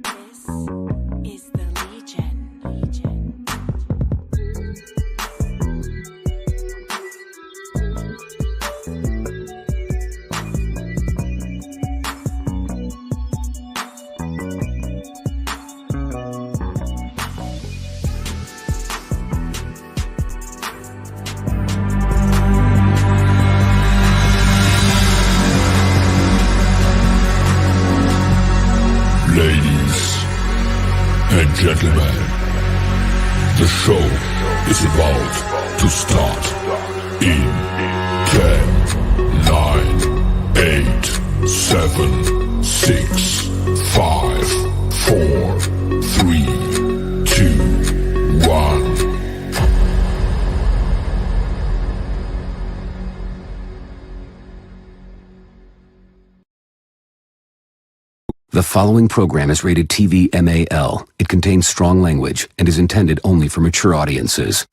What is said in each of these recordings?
This is the Legion. Ladies and gentlemen, the show is about to start in 10, 9, 8, 7, 6, 5, 4, 3, 2, 1. The following program is rated TV MAL. It contains strong language and is intended only for mature audiences.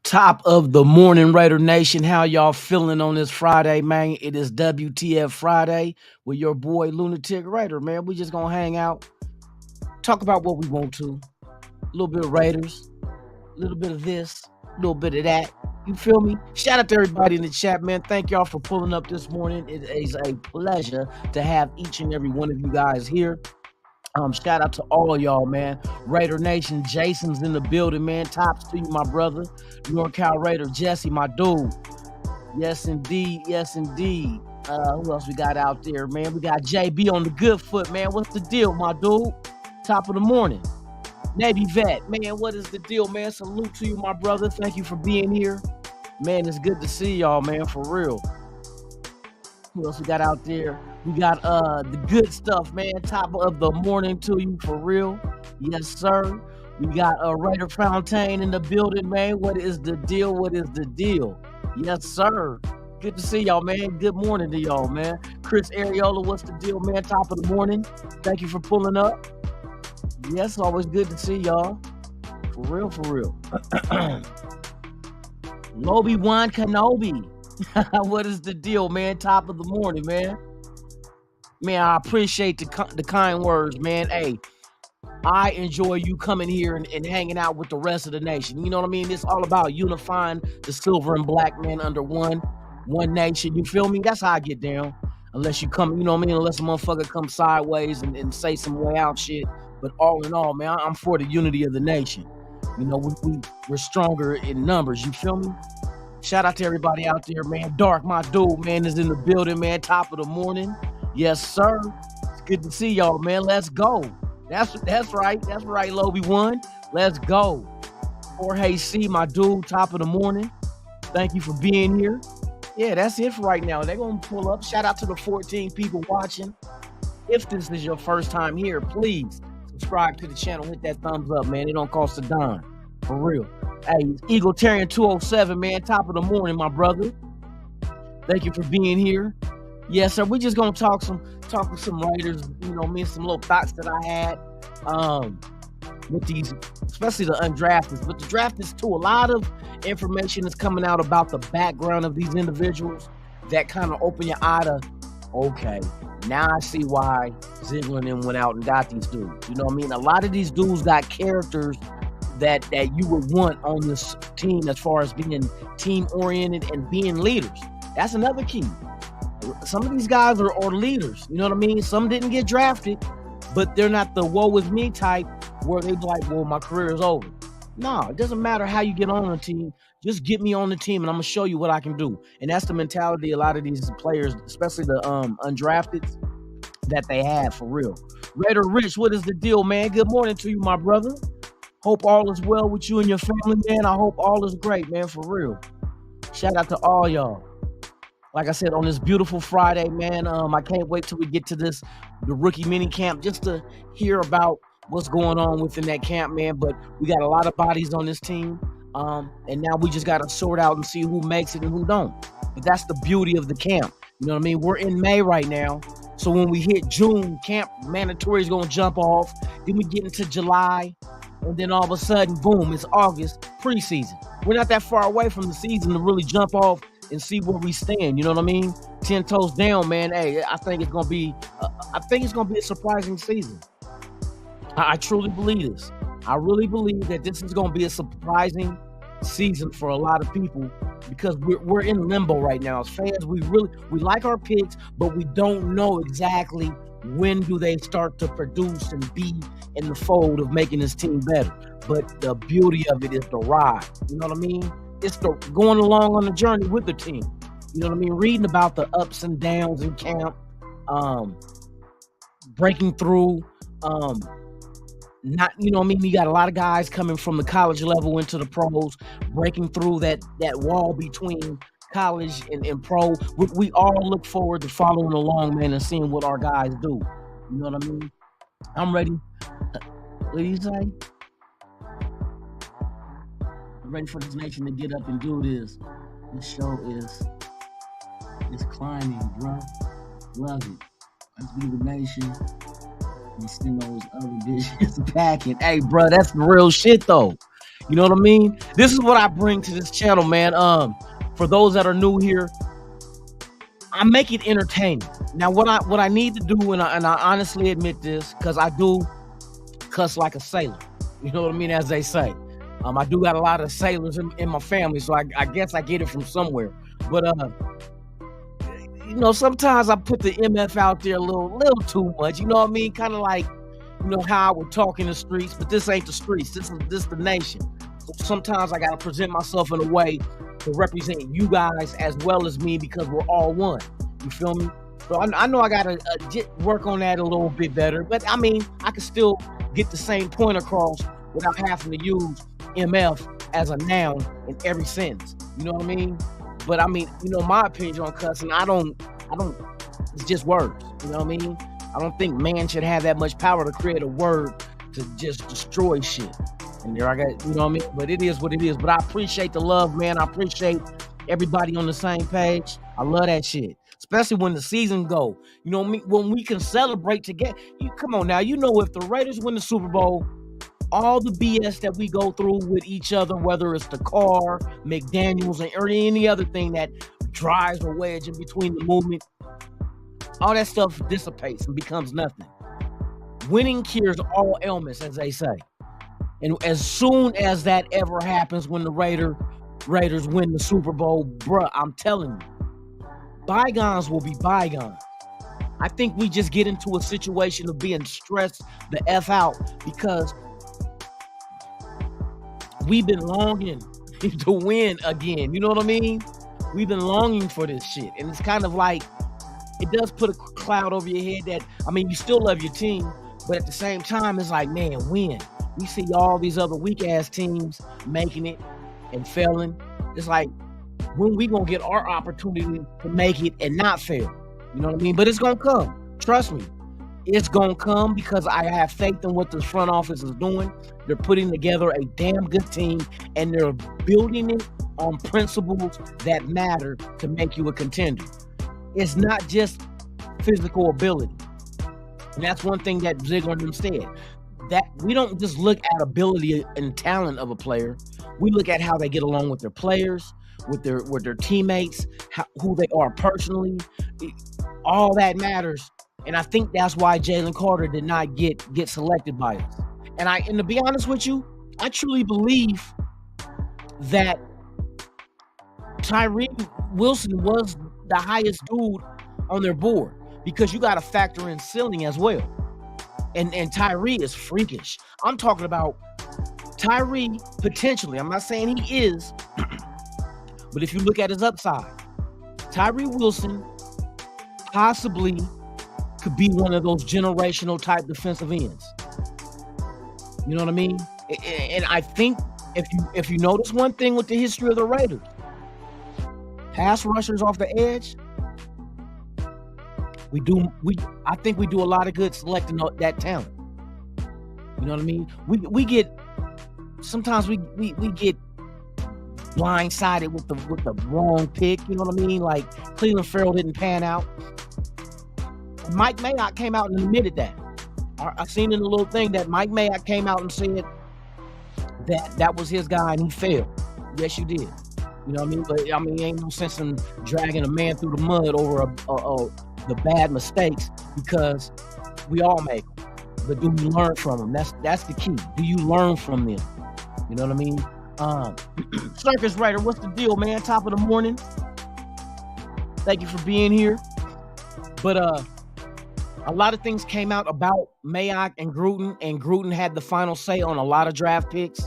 Top of the morning, Raider Nation. How y'all feeling on this Friday, man? It is WTF Friday with your boy Lunatic Raider, man. We just gonna hang out, talk about what we want to. A little bit of Raiders, a little bit of this, a little bit of that. You feel me? Shout out to everybody in the chat, man. Thank y'all for pulling up this morning. It is a pleasure to have each and every one of you guys here. Shout out to all of y'all, man. Raider Nation, Jason's in the building, man. Tops to you, my brother. NorCal Raider, Jesse, my dude. Yes, indeed. Yes, indeed. Who else we got out there, man? We got JB on the good foot, man. What's the deal, my dude? Top of the morning. Navy vet, man. What is the deal, man? Salute to you, my brother. Thank you for being here. Man, it's good to see y'all, man, for real. Who else we got out there? We got the good stuff, man. Top of the morning to you, for real. Yes, sir. We got Raider Fontaine in the building, man. What is the deal? What is the deal? Yes, sir. Good to see y'all, man. Good morning to y'all, man. Chris Ariola, what's the deal, man? Top of the morning. Thank you for pulling up. Yes, always good to see y'all. For real, for real. Obi-Wan Kenobi. What is the deal, man? Top of the morning, man. Man, I appreciate the kind words, man. Hey, I enjoy you coming here and hanging out with the rest of the nation. You know what I mean? It's all about unifying the silver and black man under one nation. You feel me? That's how I get down. Unless you come, you know what I mean? Unless a motherfucker come sideways and say some way out shit. But all in all, man, I'm for the unity of the nation. You know, we're stronger in numbers. You feel me? Shout out to everybody out there, man. Dark, my dude, man, is in the building, man. Top of the morning. Yes, sir. It's good to see y'all, man. Let's go. That's right. That's right, Obi-Wan. Let's go. Jorge C, my dude, top of the morning. Thank you for being here. Yeah, that's it for right now. They're going to pull up. Shout out to the 14 people watching. If this is your first time here, please subscribe to the channel. Hit that thumbs up, man. It don't cost a dime. For real. Hey, Eagletarian 207, man. Top of the morning, my brother. Thank you for being here. Yes, sir. We just gonna talk with some Raiders, you know, me and some little thoughts that I had with these, especially the undrafted. But the draft is too. A lot of information is coming out about the background of these individuals that kind of open your eye to, okay, now I see why Ziegler and them went out and got these dudes. You know what I mean? A lot of these dudes got characters that you would want on this team as far as being team-oriented and being leaders. That's another key. Some of these guys are leaders, you know what I mean? Some didn't get drafted, but they're not the woe is me type where they be like, well, my career is over. No, it doesn't matter how you get on the team. Just get me on the team and I'm going to show you what I can do. And that's the mentality a lot of these players, especially the undrafted, that they have for real. Raider Rich, what is the deal, man? Good morning to you, my brother. Hope all is well with you and your family, man. I hope all is great, man, for real. Shout out to all y'all. like I said, on this beautiful Friday, man. I can't wait till we get to the rookie mini camp just to hear about what's going on within that camp, man. But we got a lot of bodies on this team, and now we just got to sort out and see who makes it and who don't. But that's the beauty of the camp. You know what I mean? We're in May right now, so when we hit June, camp mandatory is gonna jump off. Then we get into July, and then all of a sudden, boom, it's August, preseason. We're not that far away from the season to really jump off and see where we stand. You know what I mean? 10 toes down, man. Hey, I think it's gonna be a surprising season. I truly believe this. I really believe that this is gonna be a surprising season for a lot of people because we're in limbo right now as fans. We like our picks, but we don't know exactly when do they start to produce and be in the fold of making this team better. But the beauty of it is the ride. You know what I mean? It's the going along on the journey with the team. You know what I mean? Reading about the ups and downs in camp, breaking through, not, you know what I mean? You got a lot of guys coming from the college level into the pros, breaking through that wall between college and pro. We all look forward to following along, man, and seeing what our guys do. You know what I mean? I'm ready. What do you say? I'm ready for this nation to get up and do this. This show is climbing, bro. Love it. Let's be the nation. And send those other dishes packing. Hey, bro, that's the real shit, though. You know what I mean? This is what I bring to this channel, man. For those that are new here, I make it entertaining. Now, what I need to do, and I honestly admit this, because I do cuss like a sailor. You know what I mean? As they say. I do got a lot of sailors in my family, so I guess I get it from somewhere. But you know, sometimes I put the MF out there a little too much. You know what I mean? Kind of like, you know, how I would talk in the streets, but this ain't the streets. This is the nation. So sometimes I gotta present myself in a way to represent you guys as well as me because we're all one. You feel me? So I know I gotta work on that a little bit better, but I mean, I can still get the same point across without having to use MF as a noun in every sentence. You know what I mean? But I mean, you know, my opinion on cussing, I don't, it's just words. You know what I mean? I don't think man should have that much power to create a word to just destroy shit. And there I got, you know what I mean? But it is what it is. But I appreciate the love, man. I appreciate everybody on the same page. I love that shit. Especially when the season go. You know, when we can celebrate together. Come on now. You know, if the Raiders win the Super Bowl, all the BS that we go through with each other, whether it's the car, McDaniels, or any other thing that drives a wedge in between the movement, all that stuff dissipates and becomes nothing. Winning cures all ailments, as they say. And as soon as that ever happens when the Raiders win the Super Bowl, bruh, I'm telling you, bygones will be bygones. I think we just get into a situation of being stressed the F out because we've been longing to win again. You know what I mean? We've been longing for this shit. And it's kind of like, it does put a cloud over your head that, I mean, you still love your team, but at the same time, it's like, man, win. We see all these other weak-ass teams making it and failing. It's like, when we gonna get our opportunity to make it and not fail? You know what I mean? But it's gonna come. Trust me. It's gonna come because I have faith in what the front office is doing. They're putting together a damn good team, and they're building it on principles that matter to make you a contender. It's not just physical ability. And that's one thing that Ziegler and them said. That we don't just look at ability and talent of a player. We look at how they get along with their players, with their teammates, who they are personally. All that matters. And I think that's why Jalen Carter did not get selected by us. And to be honest with you, I truly believe that Tyree Wilson was the highest dude on their board because you got to factor in ceiling as well. And Tyree is freakish. I'm talking about Tyree potentially. I'm not saying he is, but if you look at his upside, Tyree Wilson possibly could be one of those generational type defensive ends. You know what I mean? And I think if you notice one thing with the history of the Raiders, pass rushers off the edge I think we do a lot of good selecting that talent. You know what I mean? We get sometimes we get blindsided with the wrong pick. You know what I mean? Like Cleveland Farrell didn't pan out. Mike Mayock came out and admitted that. I seen in a little thing that Mike Mayock came out and said that was his guy and he failed. Yes, you did. You know what I mean? But I mean, ain't no sense in dragging a man through the mud over the bad mistakes, because we all make them. But do you learn from them? That's the key. Do you learn from them? You know what I mean? Circus Raider, what's the deal, man? Top of the morning. Thank you for being here. But a lot of things came out about Mayock and Gruden had the final say on a lot of draft picks.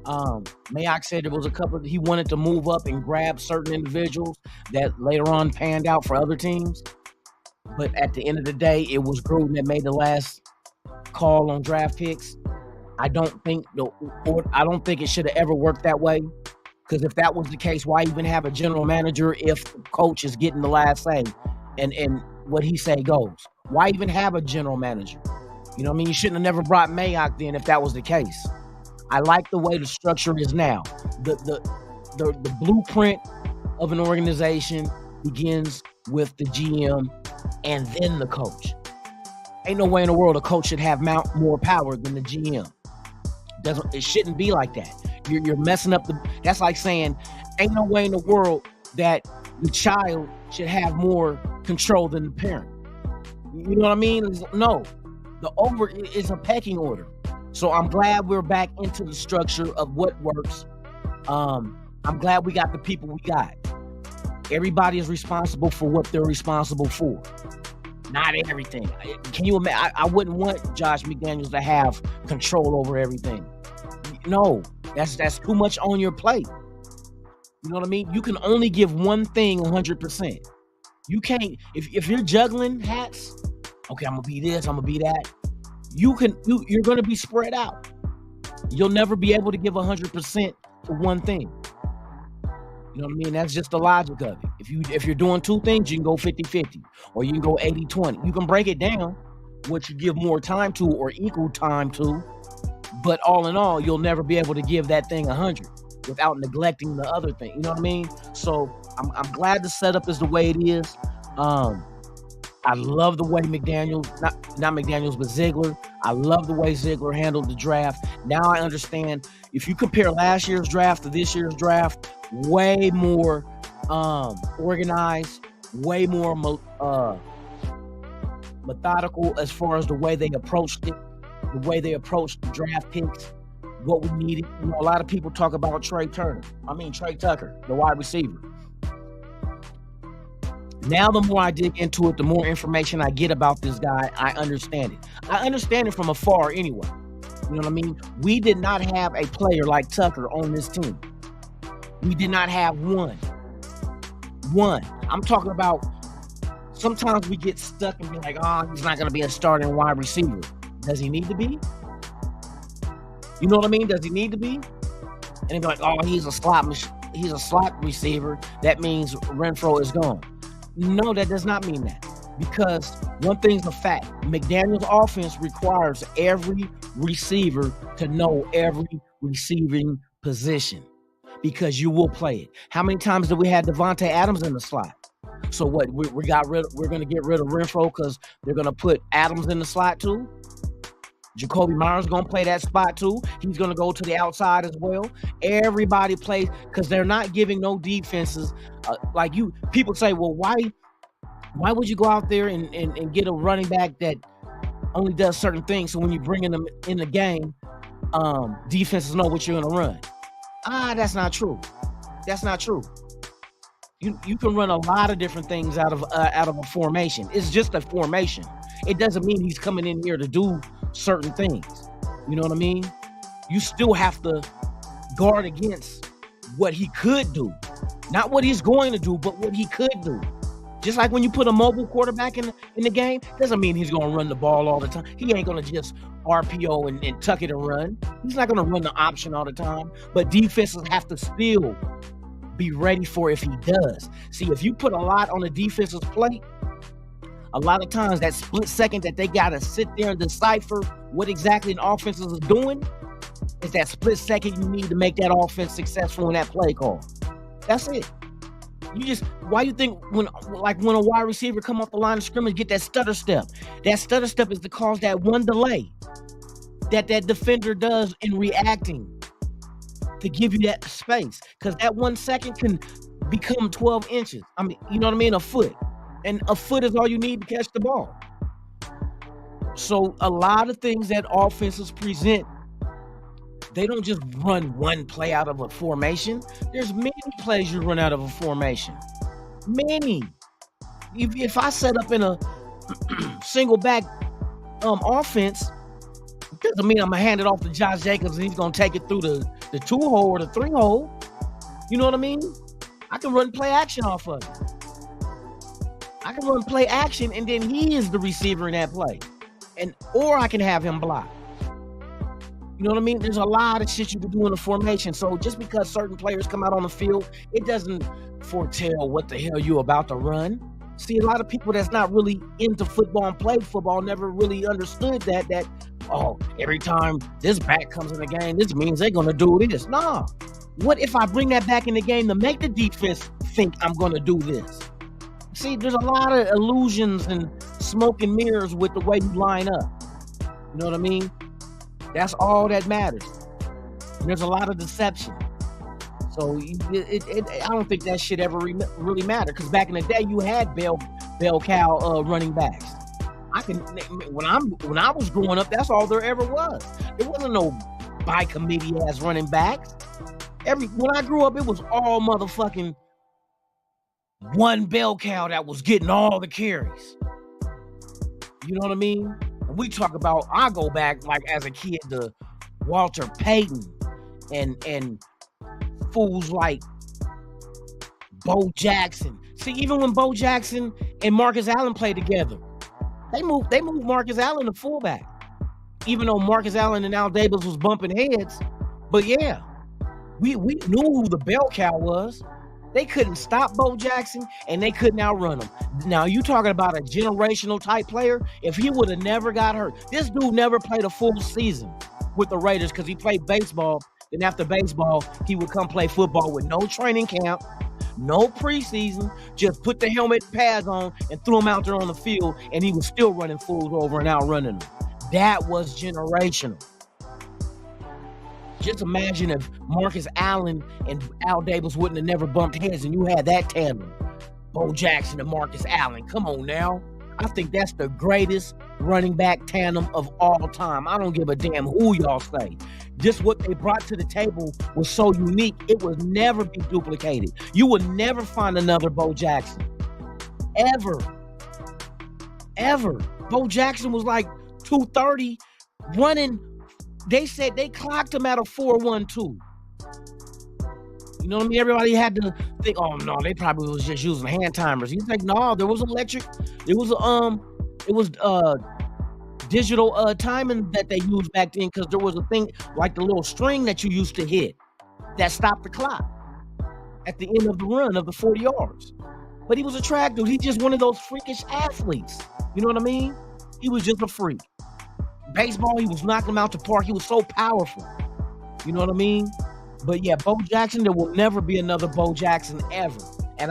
Mayock said there was a couple he wanted to move up and grab certain individuals that later on panned out for other teams. But at the end of the day, it was Gruden that made the last call on draft picks. I don't think it should have ever worked that way. Because if that was the case, why even have a general manager if the coach is getting the last say and what he say goes? Why even have a general manager? You know what I mean? You shouldn't have never brought Mayock then if that was the case. I like the way the structure is now. The blueprint of an organization begins with the GM and then the coach. Ain't no way in the world a coach should have more power than the GM. It shouldn't be like that. You're messing up that's like saying ain't no way in the world that the child should have more control than the parent. You know what I mean? No. The over is a pecking order. So I'm glad we're back into the structure of what works. I'm glad we got the people we got. Everybody is responsible for what they're responsible for. Not everything. Can you imagine? I wouldn't want Josh McDaniels to have control over everything. No, that's too much on your plate. You know what I mean? You can only give one thing 100%. You can't, if you're juggling hats, okay, I'm gonna be this, I'm gonna be that. You're gonna be spread out. You'll never be able to give 100% to one thing. You know what I mean? That's just the logic of it. If you're doing two things, you can go 50-50 or you can go 80-20. You can break it down, what you give more time to or equal time to, but all in all, you'll never be able to give that thing 100 without neglecting the other thing. You know what I mean? So I'm glad the setup is the way it is. I love the way McDaniels, not McDaniels, but Ziegler. I love the way Ziegler handled the draft. Now I understand. If you compare last year's draft to this year's draft, way more organized, way more methodical as far as the way they approached it, the way they approached the draft picks, what we needed. You know, a lot of people talk about Trey Tucker, the wide receiver. Now, the more I dig into it, the more information I get about this guy, I understand it. I understand it from afar anyway. You know what I mean? We did not have a player like Tucker on this team. We did not have one. I'm talking about sometimes we get stuck and be like, oh, he's not going to be a starting wide receiver. Does he need to be? You know what I mean? Does he need to be? And they'd be like, oh, he's a slot receiver. That means Renfrow is gone. No, that does not mean that. Because one thing's a fact. McDaniel's offense requires every receiver to know every receiving position because you will play it. How many times did we have Devontae Adams in the slot? So what? We're going to get rid of Renfrow because they're going to put Adams in the slot too? Jacoby Myers going to play that spot too. He's going to go to the outside as well. Everybody plays because they're not giving no defenses. People say, well, why would you go out there and get a running back that only does certain things? So when you bring them in the game, defenses know what you're going to run. That's not true. That's not true. You can run a lot of different things out of a formation. It's just a formation. It doesn't mean he's coming in here to do certain things. You know what I mean? You still have to guard against what he could do. Not what he's going to do, but what he could do. Just like when you put a mobile quarterback in the game, doesn't mean he's going to run the ball all the time. He ain't going to just RPO and tuck it and run. He's not going to run the option all the time. But defenses have to still be ready for if he does. See, if you put a lot on the defense's plate, A lot of times that split second that they got to sit there and decipher what exactly an offense is doing is that split second you need to make that offense successful in that play call. That's it. Why you think when a wide receiver come off the line of scrimmage, get that stutter step? That stutter step is to cause that one delay that defender does in reacting to give you that space. Because that 1 second can become 12 inches. I mean, you know what I mean? A foot. And a foot is all you need to catch the ball. So a lot of things that offenses present, they don't just run one play out of a formation. There's many plays you run out of a formation. Many. If I set up in a single back offense, doesn't mean I'm going to hand it off to Josh Jacobs and he's going to take it through the 2-hole or the 3-hole. You know what I mean? I can run play action off of it. I can run play action and then he is the receiver in that play. Or I can have him block. You know what I mean? There's a lot of shit you can do in a formation. So just because certain players come out on the field, it doesn't foretell what the hell you're about to run. See, a lot of people that's not really into football and played football never really understood that every time this back comes in the game, this means they're going to do this. Nah. What if I bring that back in the game to make the defense think I'm going to do this? See, there's a lot of illusions and smoke and mirrors with the way you line up. You know what I mean? That's all that matters. And there's a lot of deception. So I don't think that shit ever really mattered. Because back in the day, you had bell cow running backs. When I was growing up, that's all there ever was. There wasn't no by committee ass running backs. When I grew up, it was all motherfucking one bell cow that was getting all the carries. You know what I mean? And we talk about, I go back like as a kid to Walter Payton and fools like Bo Jackson. See, even when Bo Jackson and Marcus Allen played together, they moved Marcus Allen to fullback. Even though Marcus Allen and Al Davis was bumping heads. But yeah, we knew who the bell cow was. They couldn't stop Bo Jackson, and they couldn't outrun him. Now, you talking about a generational type player? If he would have never got hurt. This dude never played a full season with the Raiders because he played baseball. Then after baseball, he would come play football with no training camp, no preseason, just put the helmet pads on and threw him out there on the field, and he was still running fools over and outrunning them. That was generational. Just imagine if Marcus Allen and Al Davis wouldn't have never bumped heads and you had that tandem. Bo Jackson and Marcus Allen. Come on now. I think that's the greatest running back tandem of all time. I don't give a damn who y'all say. Just what they brought to the table was so unique, it would never be duplicated. You would never find another Bo Jackson. Ever. Bo Jackson was like 230 running. They said they clocked him at a 4.12. You know what I mean? Everybody had to think, oh no, they probably was just using hand timers. He's like, no, there was electric. It was digital timing that they used back then because there was a thing like the little string that you used to hit that stopped the clock at the end of the run of the 40 yards. But he was a track dude. He's just one of those freakish athletes. You know what I mean? He was just a freak. Baseball, he was knocking him out the park. He was so powerful. You know what I mean? But yeah, Bo Jackson, there will never be another Bo Jackson ever. And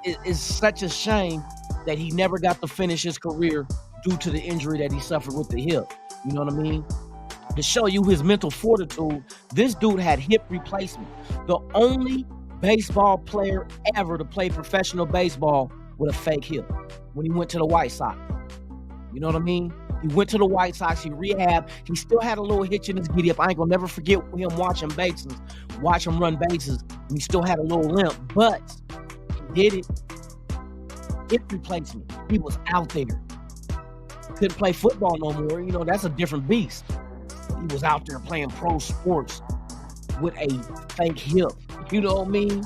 it's such a shame that he never got to finish his career due to the injury that he suffered with the hip. You know what I mean? To show you his mental fortitude, this dude had hip replacement. The only baseball player ever to play professional baseball with a fake hip when he went to the White Sox. You know what I mean? He went to the White Sox, he rehabbed, he still had a little hitch in his giddy up. I ain't gonna never forget him watch him run bases, and he still had a little limp, but he did it. Hip replacement. He was out there. Couldn't play football no more. You know, that's a different beast. He was out there playing pro sports with a fake hip. You know what I mean?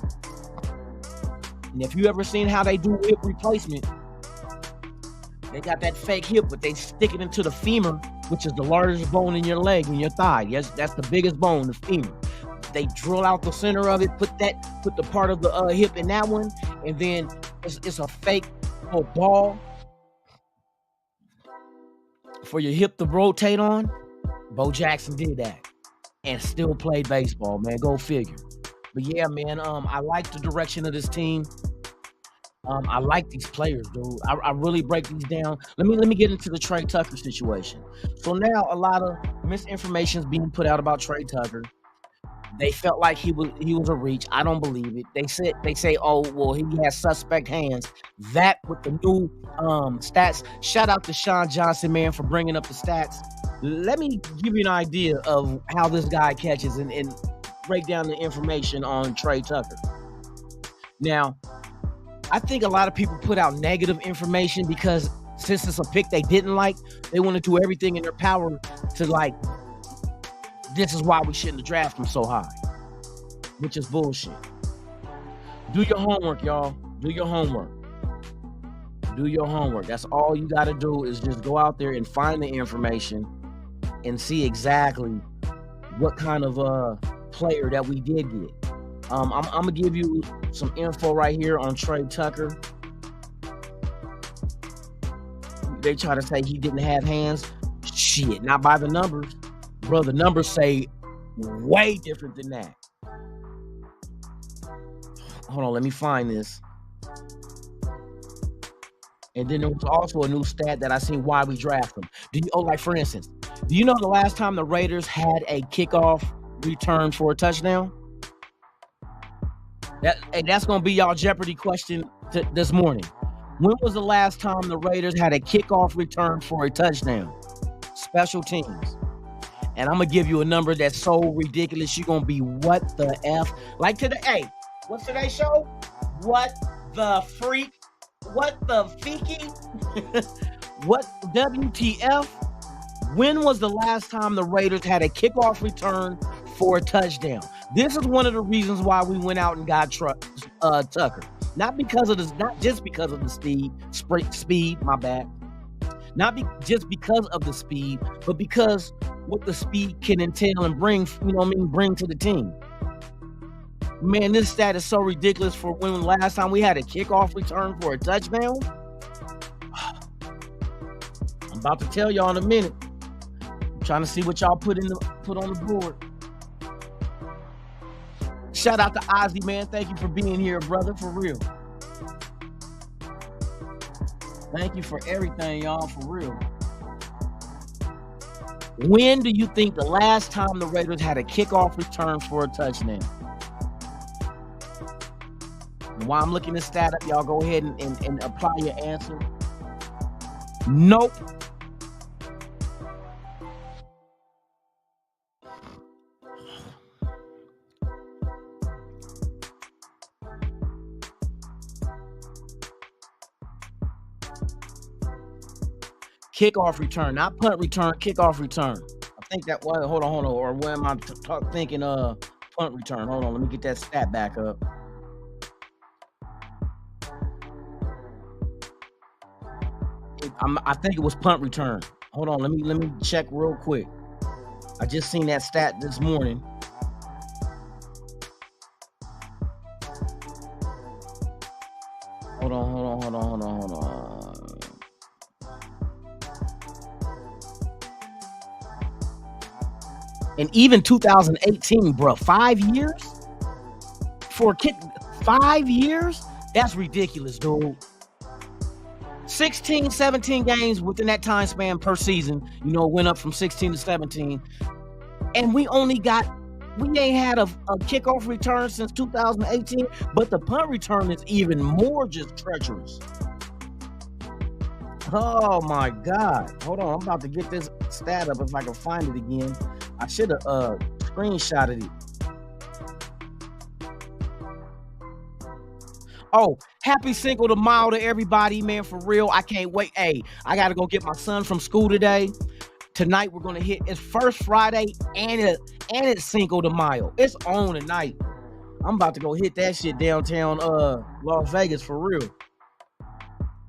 And if you ever seen how they do hip replacement, they got that fake hip, but they stick it into the femur, which is the largest bone in your leg and your thigh. Yes, that's the biggest bone, the femur. They drill out the center of it, put the part of the hip in that one, and then it's a fake ball for your hip to rotate on, Bo Jackson did that and still played baseball, man. Go figure. But yeah, man, I like the direction of this team. I like these players, dude. I really break these down. Let me get into the Trey Tucker situation. So now a lot of misinformation is being put out about Trey Tucker. They felt like he was a reach. I don't believe it. They say, oh well, he has suspect hands. That with the new stats. Shout out to Sean Johnson, man, for bringing up the stats. Let me give you an idea of how this guy catches and break down the information on Trey Tucker. Now, I think a lot of people put out negative information because since it's a pick they didn't like, they want to do everything in their power to like, this is why we shouldn't have drafted him so high, which is bullshit. Do your homework, y'all. Do your homework. Do your homework. That's all you got to do is just go out there and find the information and see exactly what kind of player that we did get. I'm gonna give you some info right here on Trey Tucker. They try to say he didn't have hands. Shit, not by the numbers. Bro, the numbers say way different than that. Hold on, let me find this. And then there was also a new stat that I seen why we draft him. Like for instance, do you know the last time the Raiders had a kickoff return for a touchdown? That's going to be y'all Jeopardy question this morning. When was the last time the Raiders had a kickoff return for a touchdown? Special teams. And I'm going to give you a number that's so ridiculous, you're going to be, what the F? Like today, hey, what's today's show? What the freak? What the feeky? What WTF? When was the last time the Raiders had a kickoff return for a touchdown? This is one of the reasons why we went out and got Tucker. Not just because of the speed, my bad. Just because of the speed, but because what the speed can entail and bring to the team. Man, this stat is so ridiculous for when the last time we had a kickoff return for a touchdown. I'm about to tell y'all in a minute. I'm trying to see what y'all put on the board. Shout out to Ozzy, man. Thank you for being here, brother, for real. Thank you for everything, y'all, for real. When do you think the last time the Raiders had a kickoff return for a touchdown? And while I'm looking this stat up, y'all go ahead and apply your answer. Nope. Kickoff return, not punt return, kickoff return. I think that was, hold on. Or where am I thinking punt return? Hold on, let me get that stat back up. I think it was punt return. Hold on, let me check real quick. I just seen that stat this morning. Hold on. And even 2018, bro, 5 years for a kick, 5 years? That's ridiculous, dude. 16, 17 games within that time span per season, went up from 16 to 17. And we ain't had a kickoff return since 2018, but the punt return is even more just treacherous. Oh my God. Hold on, I'm about to get this stat up if I can find it again. I should have screenshotted it. Oh, happy Cinco de Mayo to everybody, man, for real. I can't wait. Hey, I got to go get my son from school today. Tonight, we're going to hit, it's First Friday and it's Cinco de Mayo. It's on tonight. I'm about to go hit that shit downtown Las Vegas for real.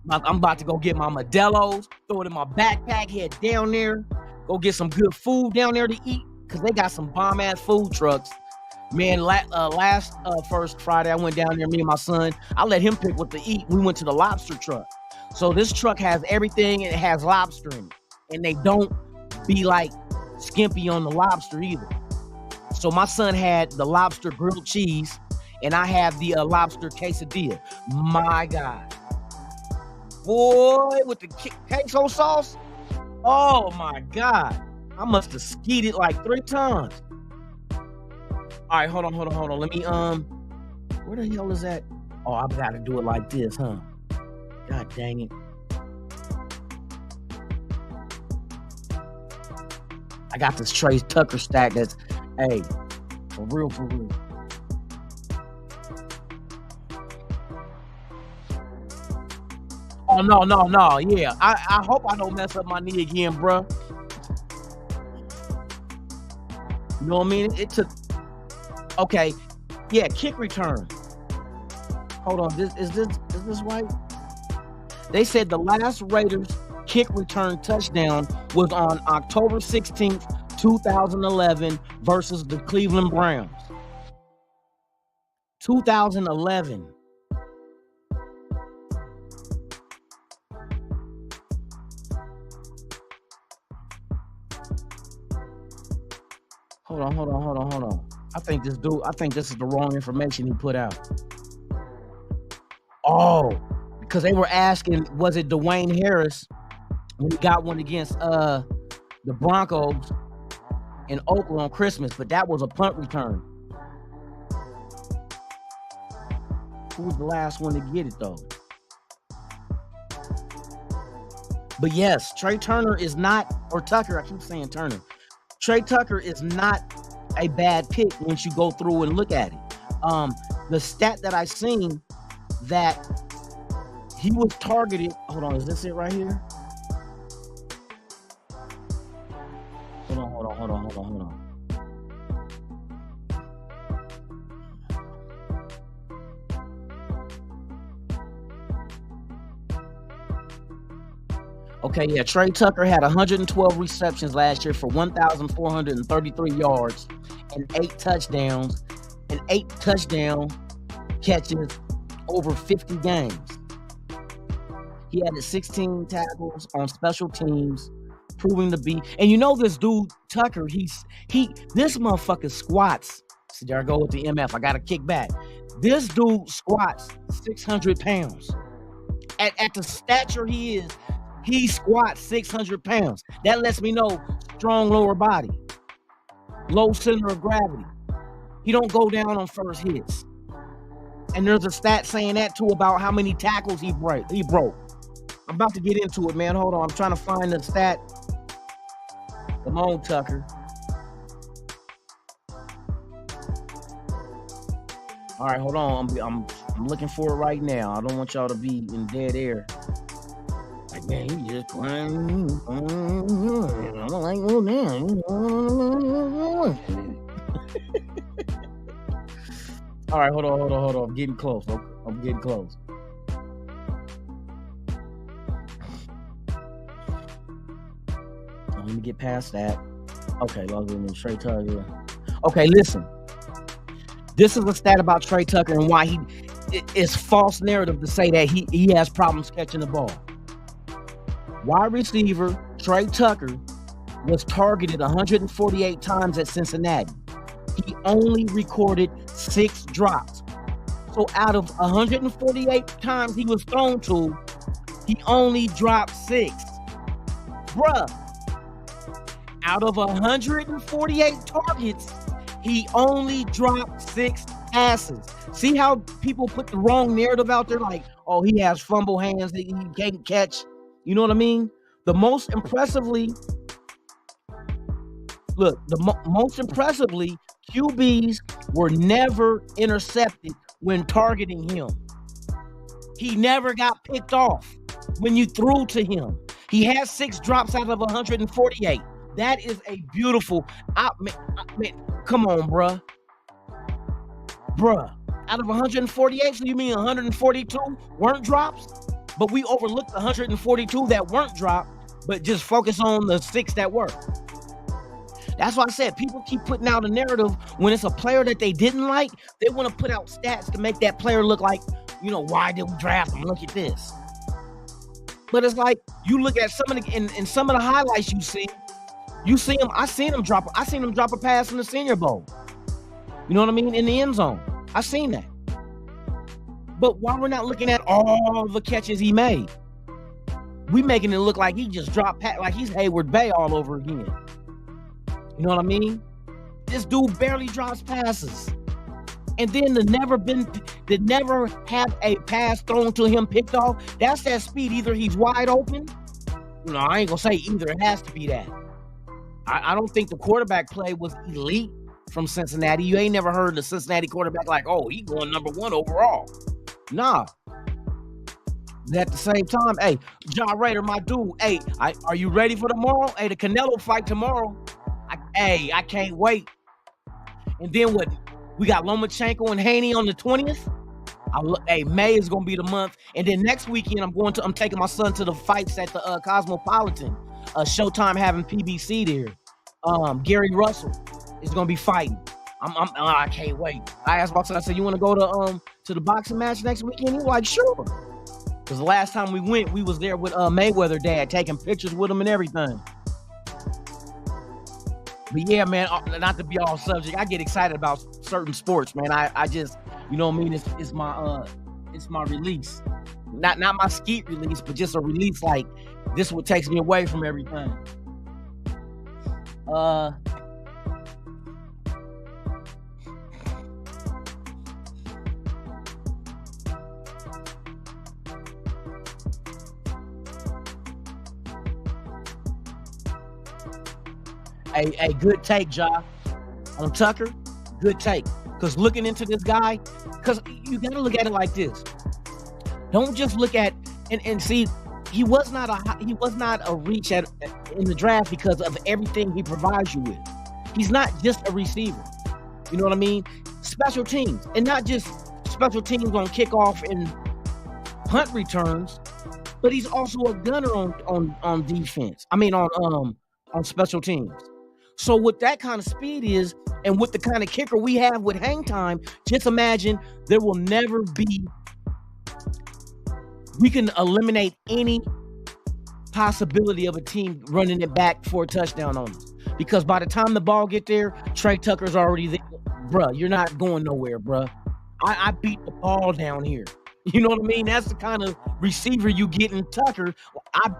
I'm about to go get my Modelo's, throw it in my backpack, head down there, go get some good food down there to eat, because they got some bomb-ass food trucks. Man, last First Friday, I went down there, me and my son. I let him pick what to eat. We went to the lobster truck. So this truck has everything, and it has lobster in it. and they don't be like skimpy on the lobster either. So my son had the lobster grilled cheese, and I have the lobster quesadilla. My God. Boy, with the queso sauce. Oh my God. I must have skied it like 3 times. All right, hold on. Let me, where the hell is that? Oh, I've got to do it like this, huh? God dang it. I got this Trey Tucker stack that's, hey, for real. Oh, no. Yeah, I hope I don't mess up my knee again, bruh. You know what I mean? It took, okay. Yeah, kick return. Hold on, is this right? They said the last Raiders kick return touchdown was on October 16th, 2011 versus the Cleveland Browns. 2011. Hold on. I think this is the wrong information he put out. Oh, because they were asking, was it Dwayne Harris when he got one against the Broncos in Oakland on Christmas, but that was a punt return. Who was the last one to get it though? But yes, Trey Turner is not, or Tucker, I keep saying Turner. Trey Tucker is not a bad pick once you go through and look at it. The stat that I seen that he was targeted. Hold on, is this it right here? Hold on. Okay, yeah, Trey Tucker had 112 receptions last year for 1,433 yards and 8 touchdowns and 8 touchdown catches over 50 games. He added 16 tackles on special teams, proving to be, and you know this dude Tucker, this motherfucker squats. See, there I go with the MF. I got to kick back. This dude squats 600 pounds. At the stature he is, he squats 600 pounds. That lets me know strong lower body, low center of gravity. He don't go down on first hits. And there's a stat saying that too about how many tackles he broke. I'm about to get into it, man. Hold on. I'm trying to find the stat. Come on, Tucker. All right, hold on. I'm looking for it right now. I don't want y'all to be in dead air. Like, man, he just playing. I don't like no man. All right, hold on. I'm getting close. Let me get past that. Okay, Trey Tucker. Okay, listen. This is a stat about Trey Tucker and why it's false narrative to say that he has problems catching the ball. Wide receiver Trey Tucker was targeted 148 times at Cincinnati. He only recorded 6 drops. So out of 148 times he was thrown to, he only dropped 6. Bruh, out of 148 targets, he only dropped 6 passes. See how people put the wrong narrative out there? Like, oh, he has fumble hands that he can't catch. You know what I mean? Most impressively, QBs were never intercepted when targeting him. He never got picked off when you threw to him. He has 6 drops out of 148. That is a beautiful, come on, bruh. Out of 148, so you mean 142 weren't drops? But we overlooked the 142 that weren't dropped, but just focus on the 6 that were. That's why I said people keep putting out a narrative when it's a player that they didn't like. They want to put out stats to make that player look like, why did we draft him? Look at this. But it's like you look at some of the in some of the highlights you see him. I seen him drop a pass in the Senior Bowl. You know what I mean? In the end zone. I seen that. But why we're not looking at all the catches he made? We making it look like he just dropped like he's Hayward Bay all over again. You know what I mean? This dude barely drops passes. And then to never have a pass thrown to him picked off, that's that speed. Either he's wide open. You know, I ain't gonna say either. It has to be that. I don't think the quarterback play was elite from Cincinnati. You ain't never heard the Cincinnati quarterback like, oh, he going number 1 overall. Nah. At the same time, hey, John Rader, my dude, hey, are you ready for tomorrow? Hey, the Canelo fight tomorrow. I can't wait. And then what? We got Lomachenko and Haney on the 20th. May is gonna be the month. And then next weekend, I'm taking my son to the fights at the Cosmopolitan. Showtime having PBC there. Gary Russell is gonna be fighting. I can't wait. I asked my son, I said, you want to go to the boxing match next weekend? He was like, sure. Because the last time we went, we was there with Mayweather dad, taking pictures with him and everything. But yeah, man, not to be all subject, I get excited about certain sports, man. I just, you know what I mean? It's my release. Not my skeet release, but just a release like this is what takes me away from everything. A good take, Ja, on Tucker. Good take. Because looking into this guy, because you got to look at it like this. Don't just look at and see. He was not a reach in the draft because of everything he provides you with. He's not just a receiver. You know what I mean? Special teams, and not just special teams on kickoff and punt returns, but he's also a gunner on defense. I mean on special teams. So with that kind of speed is, and with the kind of kicker we have with hang time, just imagine there will never be, we can eliminate any possibility of a team running it back for a touchdown on us. Because by the time the ball get there, Trey Tucker's already there. Bruh, you're not going nowhere, bruh. I beat the ball down here. You know what I mean? That's the kind of receiver you get in Tucker.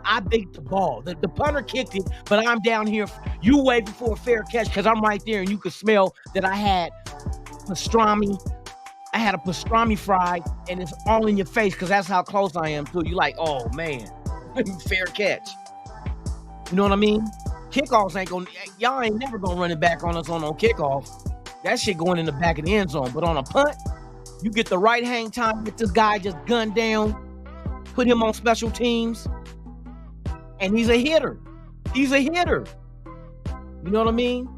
I beat the ball. The punter kicked it, but I'm down here. You waiting for a fair catch because I'm right there, and you could smell that I had pastrami. I had a pastrami fry, and it's all in your face because that's how close I am to you. Like, oh man, fair catch. You know what I mean? Kickoffs ain't gonna. Y'all ain't never gonna run it back on us on kickoff. That shit going in the back of the end zone. But on a punt, you get the right hang time, get this guy just gunned down, put him on special teams, and he's a hitter. He's a hitter. You know what I mean?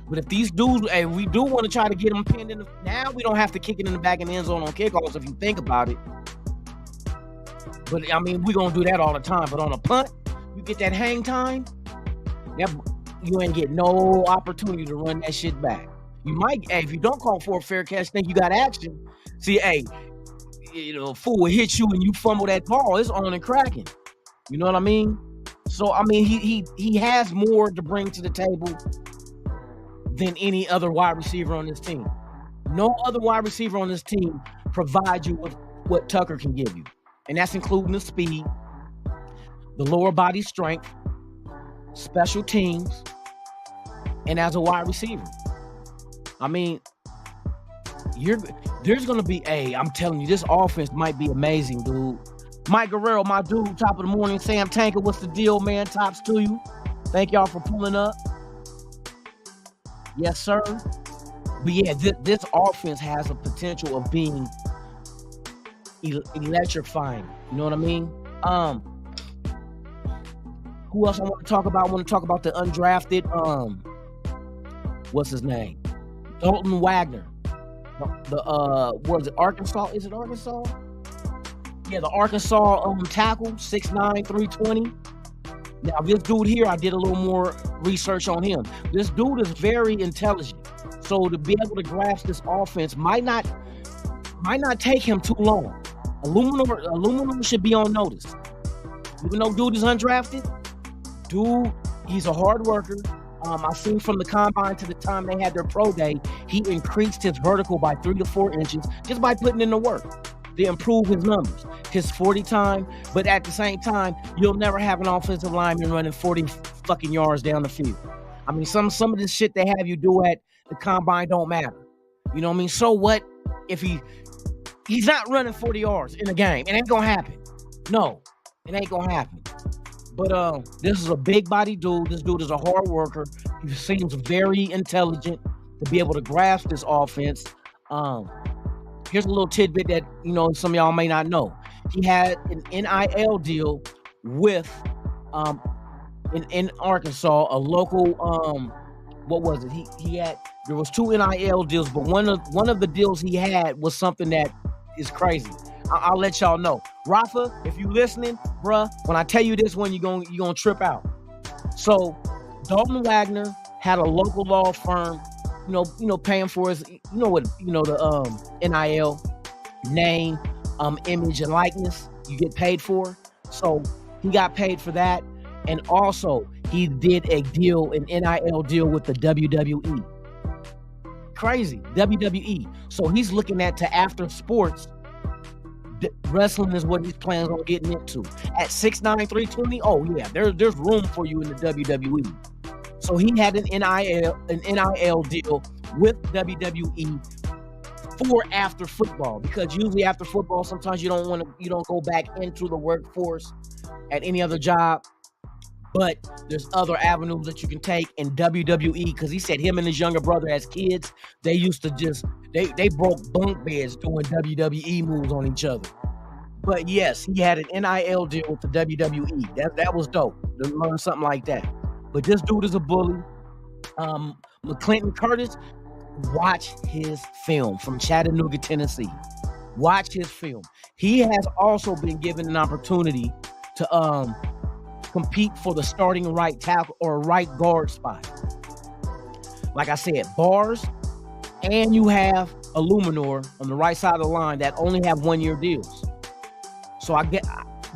But if these dudes, hey, we do want to try to get them pinned in now we don't have to kick it in the back of the end zone on kickoffs if you think about it. But I mean, we're gonna do that all the time. But on a punt, you get that hang time, you ain't get no opportunity to run that shit back. You might, hey, if you don't call for a fair catch, think you got action. See, hey, you know, fool will hit you and you fumble that ball, it's on and cracking. You know what I mean? So I mean, he has more to bring to the table than any other wide receiver on this team. No other wide receiver on this team provides you with what Tucker can give you. And that's including the speed, the lower body strength, special teams, and as a wide receiver. I mean, there's going to be, I'm telling you, this offense might be amazing, dude. Mike Guerrero, my dude, top of the morning. Sam Tanker, what's the deal, man? Tops to you. Thank y'all for pulling up. Yes, sir. But yeah, this offense has a potential of being electrifying. You know what I mean? Who else I want to talk about? I want to talk about the undrafted, what's his name? Dalton Wagner. Was it Arkansas? Is it Arkansas? Yeah, the Arkansas tackle, 6'9", 320. Now, this dude here, I did a little more research on him. This dude is very intelligent. So to be able to grasp this offense might not take him too long. Aluminum should be on notice. Even though dude is undrafted, he's a hard worker. I seen from the combine to the time they had their pro day, he increased his vertical by 3 to 4 inches just by putting in the work to improve his numbers, his 40 time. But at the same time, you'll never have an offensive lineman running 40 fucking yards down the field. I mean, some of this shit they have you do at the combine don't matter. You know what I mean? So what if he's not running 40 yards in a game? It ain't gonna happen. No, it ain't gonna happen. But this is a big body dude. This dude is a hard worker. He seems very intelligent to be able to grasp this offense. Here's a little tidbit that some of y'all may not know. He had an NIL deal with in Arkansas, a local what was it? There was 2 NIL deals, but one of the deals he had was something that is crazy. I'll let y'all know. Rafa, if you listening, bruh, when I tell you this one, you're gonna trip out. So Dalton Wagner had a local law firm, paying for his, the NIL name, image, and likeness you get paid for. So he got paid for that. And also he did an NIL deal with the WWE. Crazy, WWE. So he's looking at after sports. Wrestling is what he's plans on getting into. At 6'9", 320, oh yeah, there's room for you in the WWE. So he had an NIL deal with WWE for after football, because usually after football, sometimes you don't go back into the workforce at any other job. But there's other avenues that you can take in WWE, because he said him and his younger brother as kids, they used to they broke bunk beds doing WWE moves on each other. But yes, he had an NIL deal with the WWE. That was dope to learn something like that. But this dude is a bully. McClinton Curtis, watch his film from Chattanooga, Tennessee. Watch his film. He has also been given an opportunity to compete for the starting right tackle or right guard spot. Like I said, bars, and you have Illuminor on the right side of the line that only have 1-year deals. So I get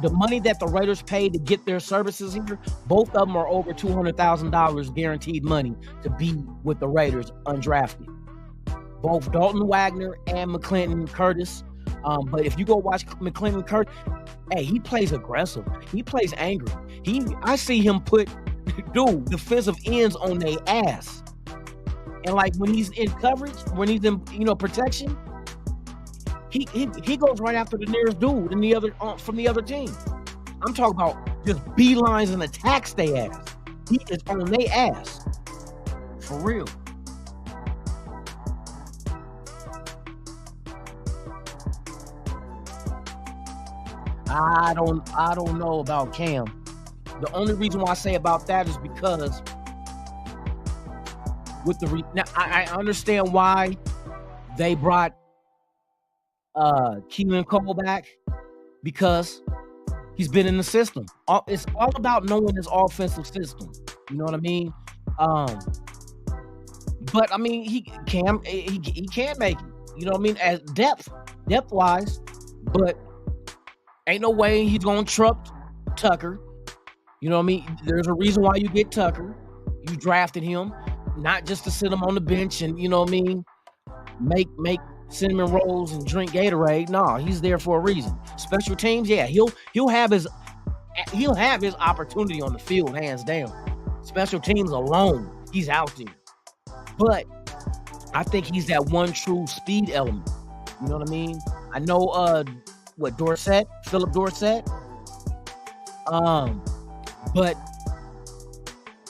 the money that the Raiders paid to get their services here. Both of them are over $200,000 guaranteed money to be with the Raiders undrafted. Both Dalton Wagner and McClinton Curtis. But if you go watch McClinton Curtis, hey, he plays aggressive. He plays angry. I see him put defensive ends on their ass. And like when he's in coverage, when he's in protection, he goes right after the nearest dude in the other from the other team. I'm talking about just beelines and attacks their ass. He is on their ass. For real. I don't know about Cam. The only reason why I say about that is because with now I understand why they brought Keelan Cole back, because he's been in the system. It's all about knowing his offensive system. You know what I mean? But I mean he can make it. You know what I mean? As depth wise, but ain't no way he's gonna trump Tucker. You know what I mean? There's a reason why you get Tucker. You drafted him, not just to sit him on the bench and make cinnamon rolls and drink Gatorade. No, he's there for a reason. Special teams, yeah, he'll have his opportunity on the field, hands down. Special teams alone, he's out there. But I think he's that one true speed element. You know what I mean? I know Philip Dorsett. But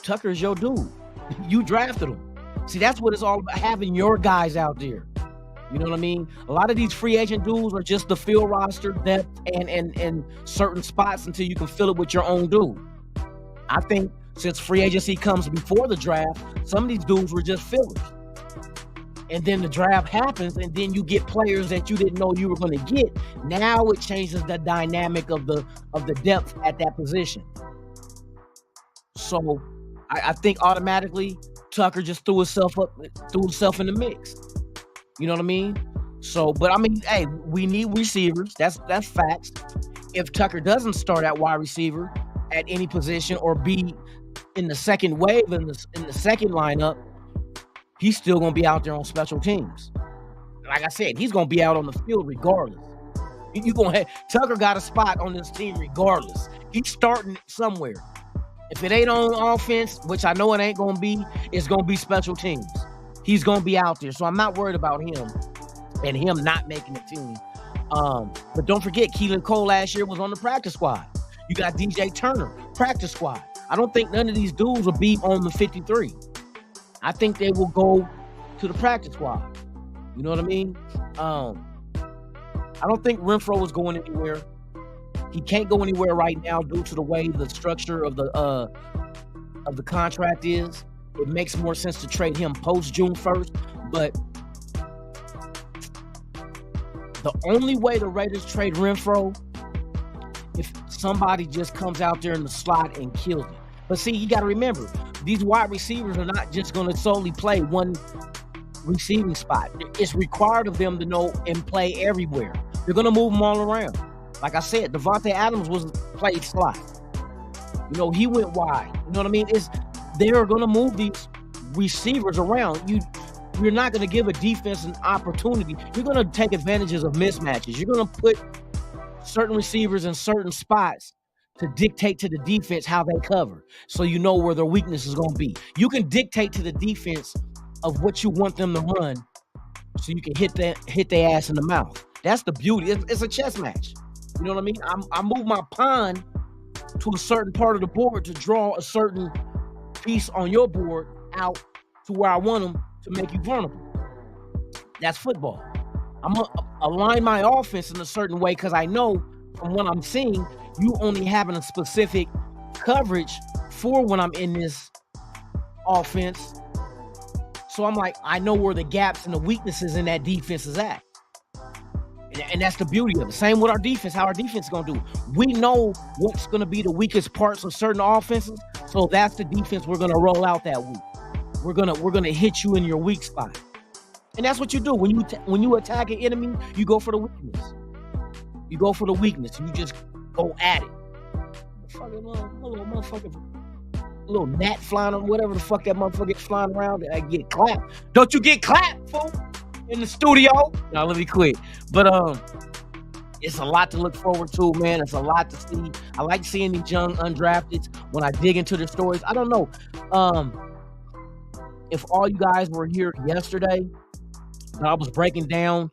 Tucker's your dude. You drafted him. See, that's what it's all about, having your guys out there. You know what I mean? A lot of these free agent dudes are just the field roster depth and certain spots until you can fill it with your own dude. I think since free agency comes before the draft, some of these dudes were just fillers. And then the draft happens, and then you get players that you didn't know you were going to get. Now it changes the dynamic of the depth at that position. So I think automatically Tucker just threw himself in the mix. You know what I mean? So, but I mean, hey, we need receivers. That's facts. If Tucker doesn't start at wide receiver at any position or be in the second wave in the second lineup, he's still gonna be out there on special teams. Like I said, he's gonna be out on the field regardless. Tucker got a spot on this team regardless. He's starting somewhere. If it ain't on offense, which I know it ain't gonna be, it's gonna be special teams. He's gonna be out there, so I'm not worried about him and him not making the team. But don't forget, Keelan Cole last year was on the practice squad. You got DJ Turner, practice squad. I don't think none of these dudes will be on the 53. I think they will go to the practice squad. You know what I mean? I don't think Renfro is going anywhere. He can't go anywhere right now due to the way the structure of the contract is. It makes more sense to trade him post June 1st, but the only way the Raiders trade Renfro if somebody just comes out there in the slot and kills it. But see, you got to remember, these wide receivers are not just going to solely play one receiving spot. It's required of them to know and play everywhere. They're going to move them all around. Like I said, Devontae Adams played slot. You know, he went wide. You know what I mean? They're going to move these receivers around. You're not going to give a defense an opportunity. You're going to take advantages of mismatches. You're going to put certain receivers in certain spots to dictate to the defense how they cover, so you know where their weakness is going to be. You can dictate to the defense of what you want them to run, so you can hit their ass in the mouth. That's the beauty. It's a chess match. You know what I mean? I move my pawn to a certain part of the board to draw a certain piece on your board out to where I want them to make you vulnerable. That's football. I'm going to align my offense in a certain way because I know from what I'm seeing, you only having a specific coverage for when I'm in this offense. So I'm like, I know where the gaps and the weaknesses in that defense is at. And that's the beauty of it. Same with our defense, how our defense is going to do. We know what's going to be the weakest parts of certain offenses. So that's the defense we're going to roll out that week. We're going to hit you in your weak spot. And that's what you do. When you attack an enemy, you go for the weakness. You go for the weakness. You just go at it. Fucking little gnat flying or whatever the fuck that motherfucker gets flying around. I get clapped. Don't you get clapped, fool? In the studio. Now let me quit. But it's a lot to look forward to, man. It's a lot to see. I like seeing these young undrafteds when I dig into their stories. I don't know if all you guys were here yesterday. I was breaking down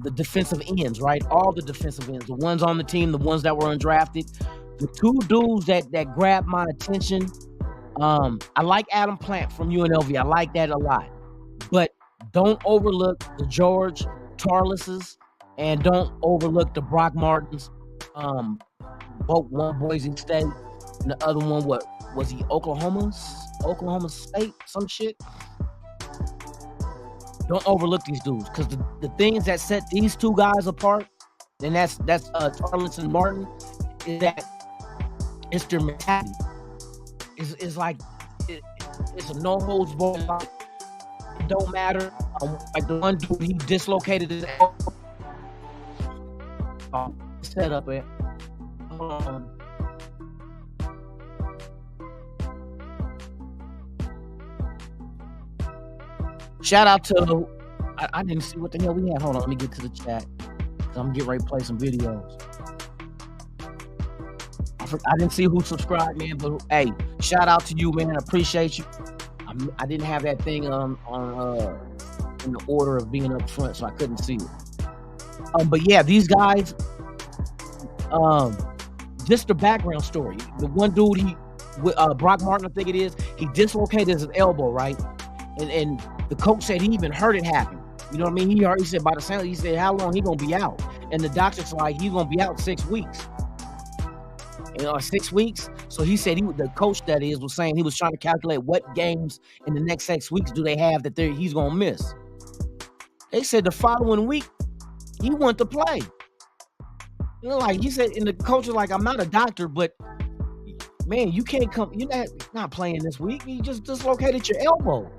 the defensive ends, right? All the defensive ends, the ones on the team, the ones that were undrafted. The two dudes that grabbed my attention. I like Adam Plant from UNLV. I like that a lot. But don't overlook the George Tarleses and don't overlook the Brock Martins. Both one Boise State and the other one, what was he? Oklahoma State, some shit. Don't overlook these dudes because the things that set these two guys apart, and that's Tarleton and Martin, is that it's their mentality. It's like it's a no holds barred. It don't matter. Like the one dude, he dislocated his elbow. Set up it. Shout out to I didn't see what the hell we had. Hold on, let me get to the chat. I'm getting ready to play some videos. I didn't see who subscribed, man, but hey, shout out to you, man. I appreciate you. I didn't have that thing on in the order of being up front, so I couldn't see it. But yeah, these guys, just the background story. The one dude, Brock Martin, I think it is, he dislocated his elbow, right? And the coach said he even heard it happen. You know what I mean? He said by the sound, he said how long he gonna be out, and the doctor's like he's gonna be out 6 weeks. 6 weeks. So he said the coach that is was saying he was trying to calculate what games in the next 6 weeks do they have that he's gonna miss. They said the following week he wanted to play. You know, like he said, and the coach was like, I'm not a doctor, but man, you can't come. You're not playing this week. You just dislocated your elbow.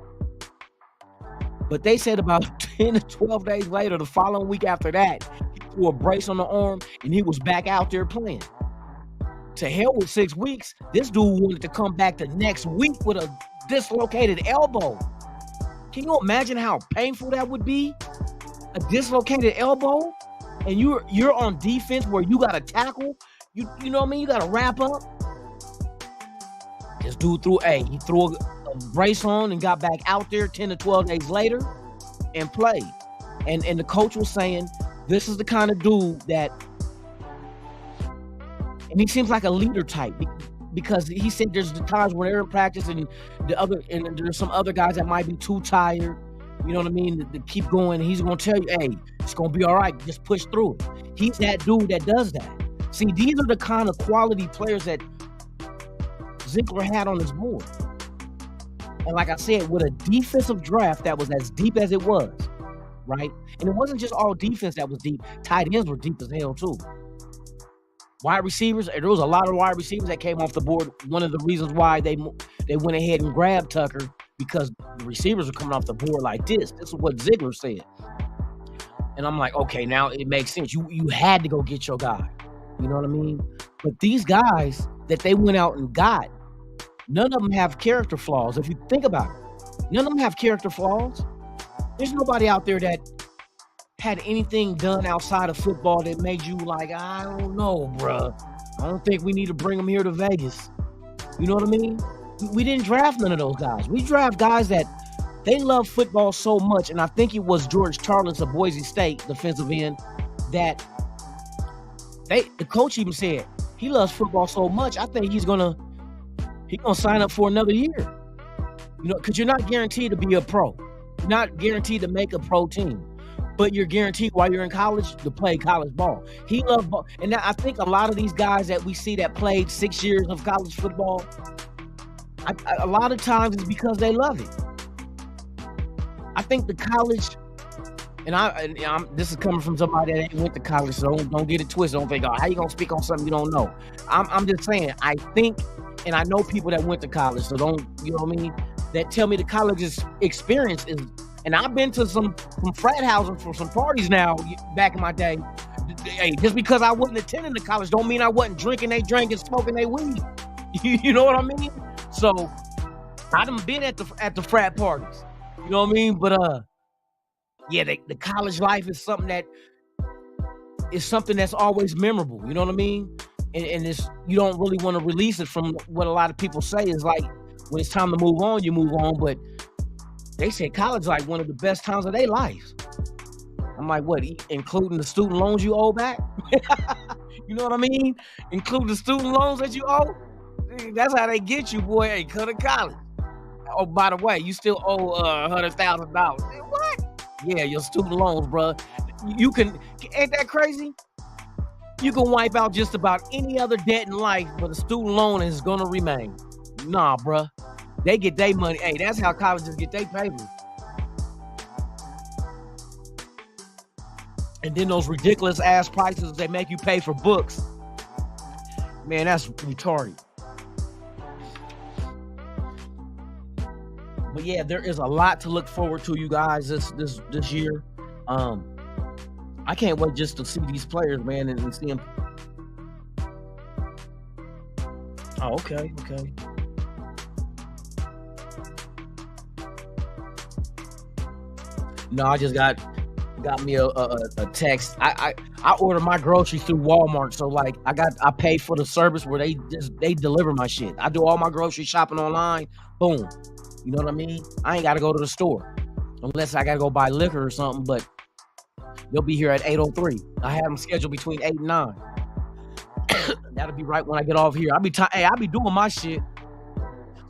But they said about 10 to 12 days later, the following week after that, he threw a brace on the arm and he was back out there playing. To hell with 6 weeks. This dude wanted to come back the next week with a dislocated elbow. Can you imagine how painful that would be? A dislocated elbow, and you're on defense where you got to tackle. You know what I mean? You got to wrap up. This dude threw a brace on and got back out there 10 to 12 days later and played. And the coach was saying, this is the kind of dude that, and he seems like a leader type, because he said there's the times when they're in practice and there's some other guys that might be too tired, you know what I mean, to keep going. He's going to tell you, hey, it's going to be all right. Just push through it. He's that dude that does that. See, these are the kind of quality players that Ziegler had on his board. And like I said, with a defensive draft that was as deep as it was, right? And it wasn't just all defense that was deep. Tight ends were deep as hell too. Wide receivers, there was a lot of wide receivers that came off the board. One of the reasons why they went ahead and grabbed Tucker, because the receivers are coming off the board like this. This is what Ziegler said. And I'm like, okay, now it makes sense. You had to go get your guy. You know what I mean? But these guys that they went out and got, none of them have character flaws. If you think about it, none of them have character flaws. There's nobody out there that had anything done outside of football that made you like, I don't know, bruh. I don't think we need to bring them here to Vegas. You know what I mean? We didn't draft none of those guys. We draft guys that they love football so much, and I think it was George Charles of Boise State, defensive end, that the coach even said he loves football so much, I think he's gonna sign up for another year. You know, because you're not guaranteed to be a pro. You're not guaranteed to make a pro team. But you're guaranteed while you're in college to play college ball. He loved ball. And I think a lot of these guys that we see that played 6 years of college football, a lot of times it's because they love it. I think the college, and this is coming from somebody that ain't went to college, so don't get it twisted. Don't think, how you gonna speak on something you don't know? I'm just saying, I think, and I know people that went to college, so don't, you know what I mean, that tell me the college experience is. And I've been to some frat houses for some parties now back in my day. Hey, just because I wasn't attending the college don't mean I wasn't drinking they drink and smoking they weed. You know what I mean? So I done been at the frat parties. You know what I mean? But yeah, the college life is something that's always memorable. You know what I mean? And it's, you don't really want to release it from what a lot of people say is like, when it's time to move on, you move on. But they said college like one of the best times of their lives. I'm like, what, including the student loans you owe back? You know what I mean? Including the student loans that you owe? That's how they get you, boy. Hey, cut to college. Oh, by the way, you still owe $100,000. What? Yeah, your student loans, bro. You can, ain't that crazy? You can wipe out just about any other debt in life, but a student loan is gonna remain. Nah, bro. They get their money. Hey, that's how colleges get their papers. And then those ridiculous ass prices they make you pay for books. Man, that's retarded. But yeah, there is a lot to look forward to, you guys, this year. I can't wait just to see these players, man, and see them. Oh, okay. No, I just got me a text. I order my groceries through Walmart, so like I pay for the service where they deliver my shit. I do all my grocery shopping online. Boom, you know what I mean? I ain't got to go to the store unless I got to go buy liquor or something. But they'll be here at 8:03. I have them scheduled between 8 and 9. That'll be right when I get off here. I be doing my shit.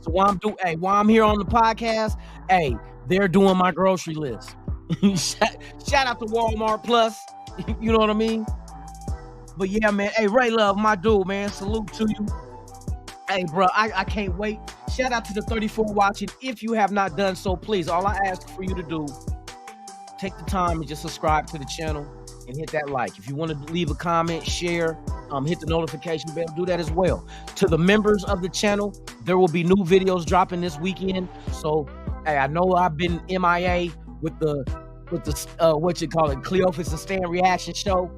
So while I'm here on the podcast, hey, they're doing my grocery list. Shout out to Walmart Plus. You know what I mean? But yeah, man. Hey, Ray Love, my dude, man. Salute to you. Hey, bro, I can't wait. Shout out to the 34 watching. If you have not done so, please, all I ask for you to do, take the time and just subscribe to the channel and hit that like. If you want to leave a comment, share, hit the notification bell, do that as well. To the members of the channel, there will be new videos dropping this weekend. So, hey, I know I've been MIA with the what you call it, Cleophas and Stan reaction show.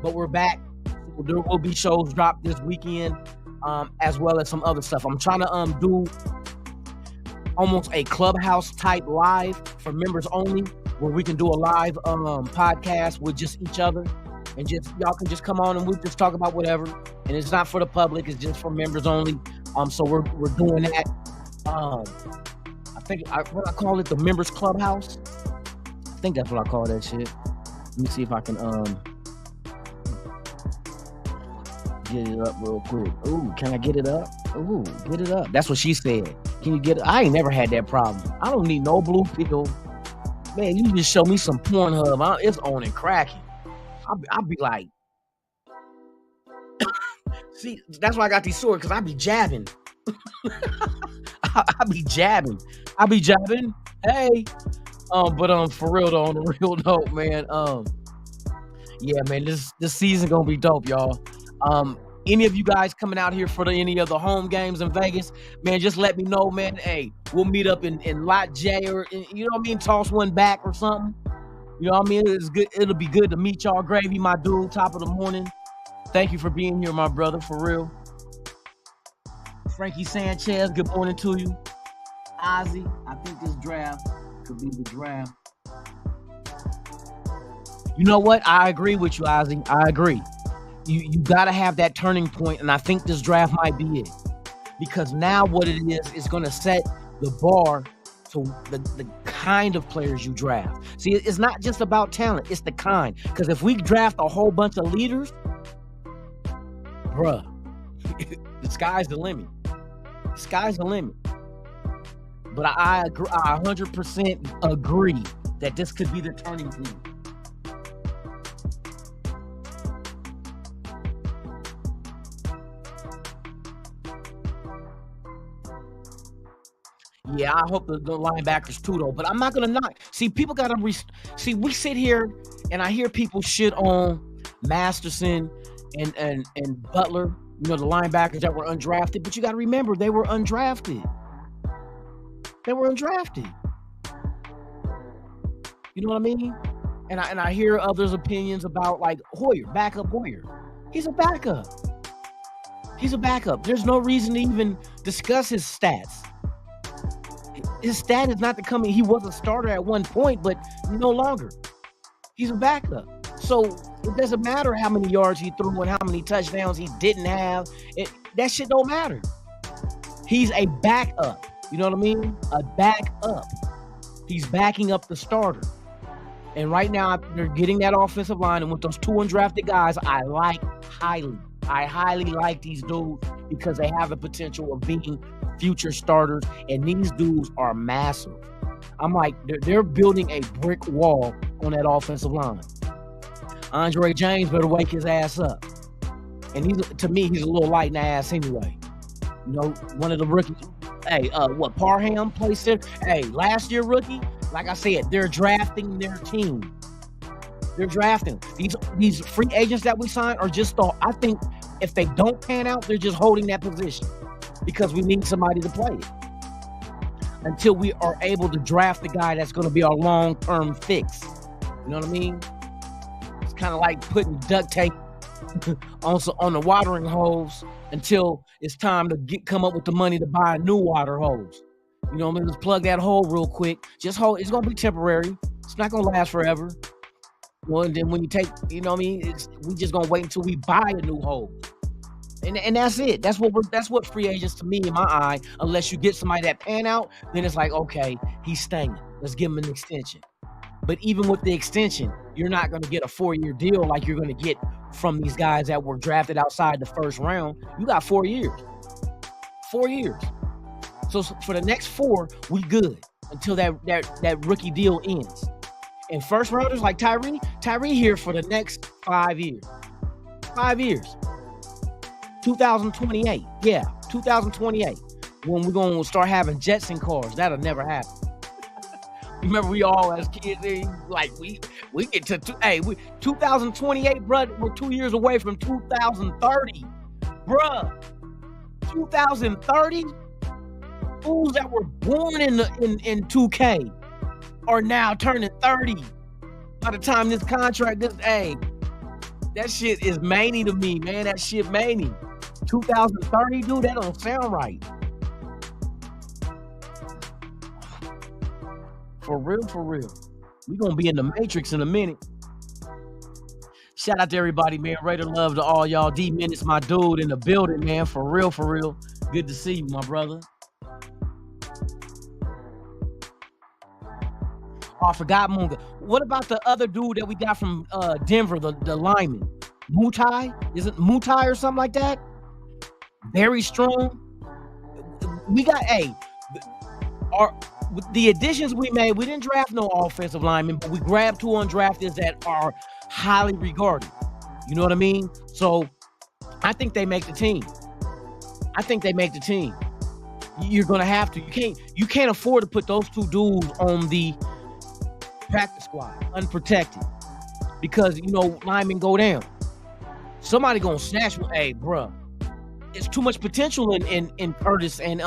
But we're back. There will be shows dropped this weekend, as well as some other stuff. I'm trying to do almost a clubhouse type live for members only, where we can do a live podcast with just each other, and just y'all can just come on and we just talk about whatever. And it's not for the public; it's just for members only. So we're doing that. I think what I call it, the members clubhouse. I think that's what I call that shit. Let me see if I can get it up real quick. Ooh, can I get it up? Ooh, get it up. That's what she said. Can you get it? I ain't never had that problem. I don't need no blue pill. Man, you just show me some Pornhub. It's on and cracking. I'll be like, see, that's why I got these swords, because I be jabbing. I be jabbing. Hey. But for real though, on the real note, man, yeah, man, this season gonna be dope, y'all. Any of you guys coming out here for any of the home games in Vegas, man, just let me know, man. Hey, we'll meet up in Lot J, or you know what I mean, toss one back or something. You know what I mean? It's good. It'll be good to meet y'all. Gravy, my dude, top of the morning. Thank you for being here, my brother, for real. Frankie Sanchez, good morning to you. Ozzy, I think this draft could be the draft. You know what? I agree with you, Ozzy. I agree. You got to have that turning point, and I think this draft might be it. Because now what it is going to set the bar to the kind of players you draft. See, it's not just about talent. It's the kind. Because if we draft a whole bunch of leaders, bruh, the sky's the limit. The sky's the limit. But I agree, I 100% agree that this could be the turning point. Yeah, I hope the linebackers too, though. But I'm not gonna knock. See, people gotta see. We sit here and I hear people shit on Masterson and Butler. You know, the linebackers that were undrafted. But you gotta remember, they were undrafted. They were undrafted. You know what I mean? And I hear others' opinions about like Hoyer, backup Hoyer. He's a backup. He's a backup. There's no reason to even discuss his stats. His stat is not to come in. He was a starter at one point, but no longer. He's a backup. So it doesn't matter how many yards he threw and how many touchdowns he didn't have. That shit don't matter. He's a backup. You know what I mean? A backup. He's backing up the starter. And right now, they're getting that offensive line. And with those two undrafted guys, I like highly. I highly like these dudes because they have the potential of being future starters. And these dudes are massive. I'm like, they're building a brick wall on that offensive line. Andre James better wake his ass up. And to me, he's a little light in the ass anyway. You know, one of the rookies. Hey, Parham plays there. Hey, last year rookie, like I said, they're drafting their team. They're drafting. These free agents that we sign are just I think if they don't pan out, they're just holding that position because we need somebody to play it until we are able to draft the guy that's going to be our long-term fix. You know what I mean? It's kind of like putting duct tape on the watering hose until it's time to come up with the money to buy a new water hose. You know what I mean? Just plug that hole real quick. Just hold. It's going to be temporary. It's not going to last forever. Well, and then when you take, you know what I mean? We just going to wait until we buy a new hose. And that's it. That's what free agents to me in my eye, unless you get somebody that pan out, then it's like, okay, he's staying. Let's give him an extension. But even with the extension, you're not going to get a 4-year deal like you're going to get from these guys that were drafted outside the first round. You got 4 years. 4 years. So for the next 4, we good until that rookie deal ends. And first rounders like Tyree here for the next 5 years. 5 years. 2028. Yeah, 2028. When we're going to start having Jetson cars. That'll never happen. Remember, we all as kids, like we get to 2028, bro. We're 2 years away from 2030, bruh. 2030. Fools that were born in 2K. are now turning 30. By the time this contract, that shit is many to me, man. That shit many. 2030, dude, that don't sound right. For real, for real. We gonna be in the Matrix in a minute. Shout out to everybody, man. Raider love to all y'all. D-Minutes, my dude in the building, man. For real, for real. Good to see you, my brother. Oh, I forgot Munga. What about the other dude that we got from Denver, the lineman? Mutai? Is it Mutai or something like that? Very strong. We got the additions we made, we didn't draft no offensive linemen, but we grabbed 2 undrafteds that are highly regarded. You know what I mean? So I think they make the team. You're gonna have to. You can't afford to put those 2 dudes on the practice squad unprotected, because linemen go down. Somebody gonna snatch one. Hey, bruh, it's too much potential in Curtis and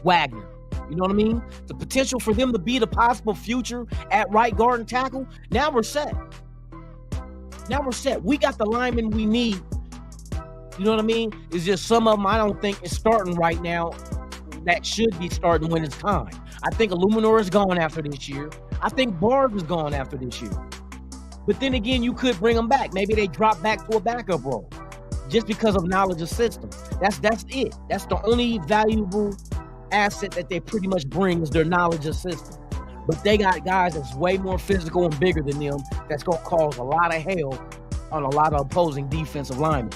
Wagner. You know what I mean? The potential for them to be the possible future at right guard and tackle. Now we're set. We got the linemen we need. You know what I mean? It's just some of them I don't think is starting right now. That should be starting when it's time. I think Illuminor is gone after this year. I think Barnes is gone after this year. But then again, you could bring them back. Maybe they drop back to a backup role just because of knowledge of system. That's it. That's the only valuable asset that they pretty much bring is their knowledge of system. But they got guys that's way more physical and bigger than them that's going to cause a lot of hell on a lot of opposing defensive linemen.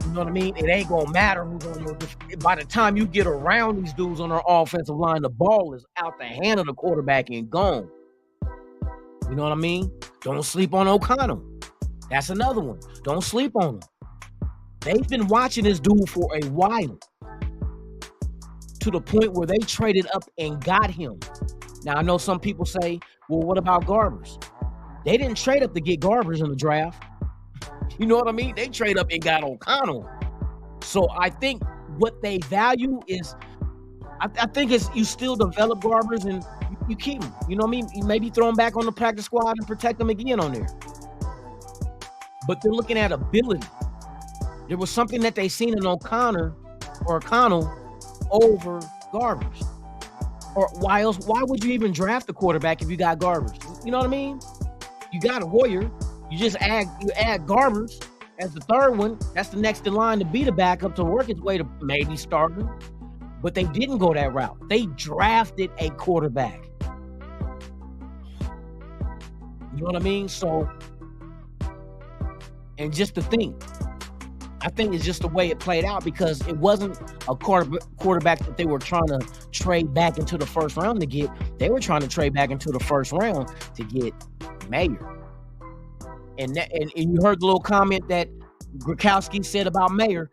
You know what I mean? It ain't going to matter who's on your defense. By the time you get around these dudes on their offensive line, the ball is out the hand of the quarterback and gone. You know what I mean? Don't sleep on O'Connell. That's another one. Don't sleep on him. They've been watching this dude for a while, to the point where they traded up and got him. Now, I know some people say, well, what about Garbers? They didn't trade up to get Garbers in the draft. You know what I mean? They trade up and got O'Connell. So I think what they value is, I think it's you still develop Garbers and you keep them. You know what I mean? You maybe throw them back on the practice squad and protect them again on there. But they're looking at ability. There was something that they seen in O'Connell over Garbers. Or why else? Why would you even draft a quarterback if you got Garbers? You know what I mean? You got a Hoyer. You just add Garbers as the third one. That's the next in line to be the backup to work its way to maybe starting. But they didn't go that route. They drafted a quarterback. You know what I mean? So, and just to think, I think it's just the way it played out, because it wasn't a quarterback that they were trying to trade back into the first round to get. They were trying to trade back into the first round to get Mayer. And you heard the little comment that Gronkowski said about Mayer.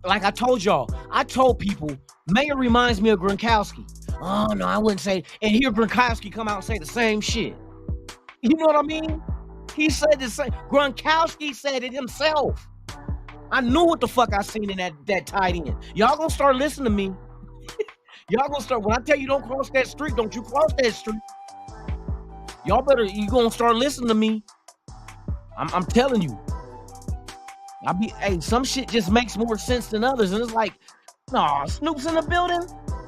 Like I told y'all, I told people, Mayer reminds me of Gronkowski. Oh, no, I wouldn't say. And here Gronkowski come out and say the same shit. You know what I mean? He said the same. Gronkowski said it himself. I knew what the fuck I seen in that tight end. Y'all gonna start listening to me. Y'all gonna start, when I tell you don't cross that street, don't you cross that street. You gonna start listening to me. I'm telling you. Some shit just makes more sense than others. And it's like, nah, Snoop's in the building.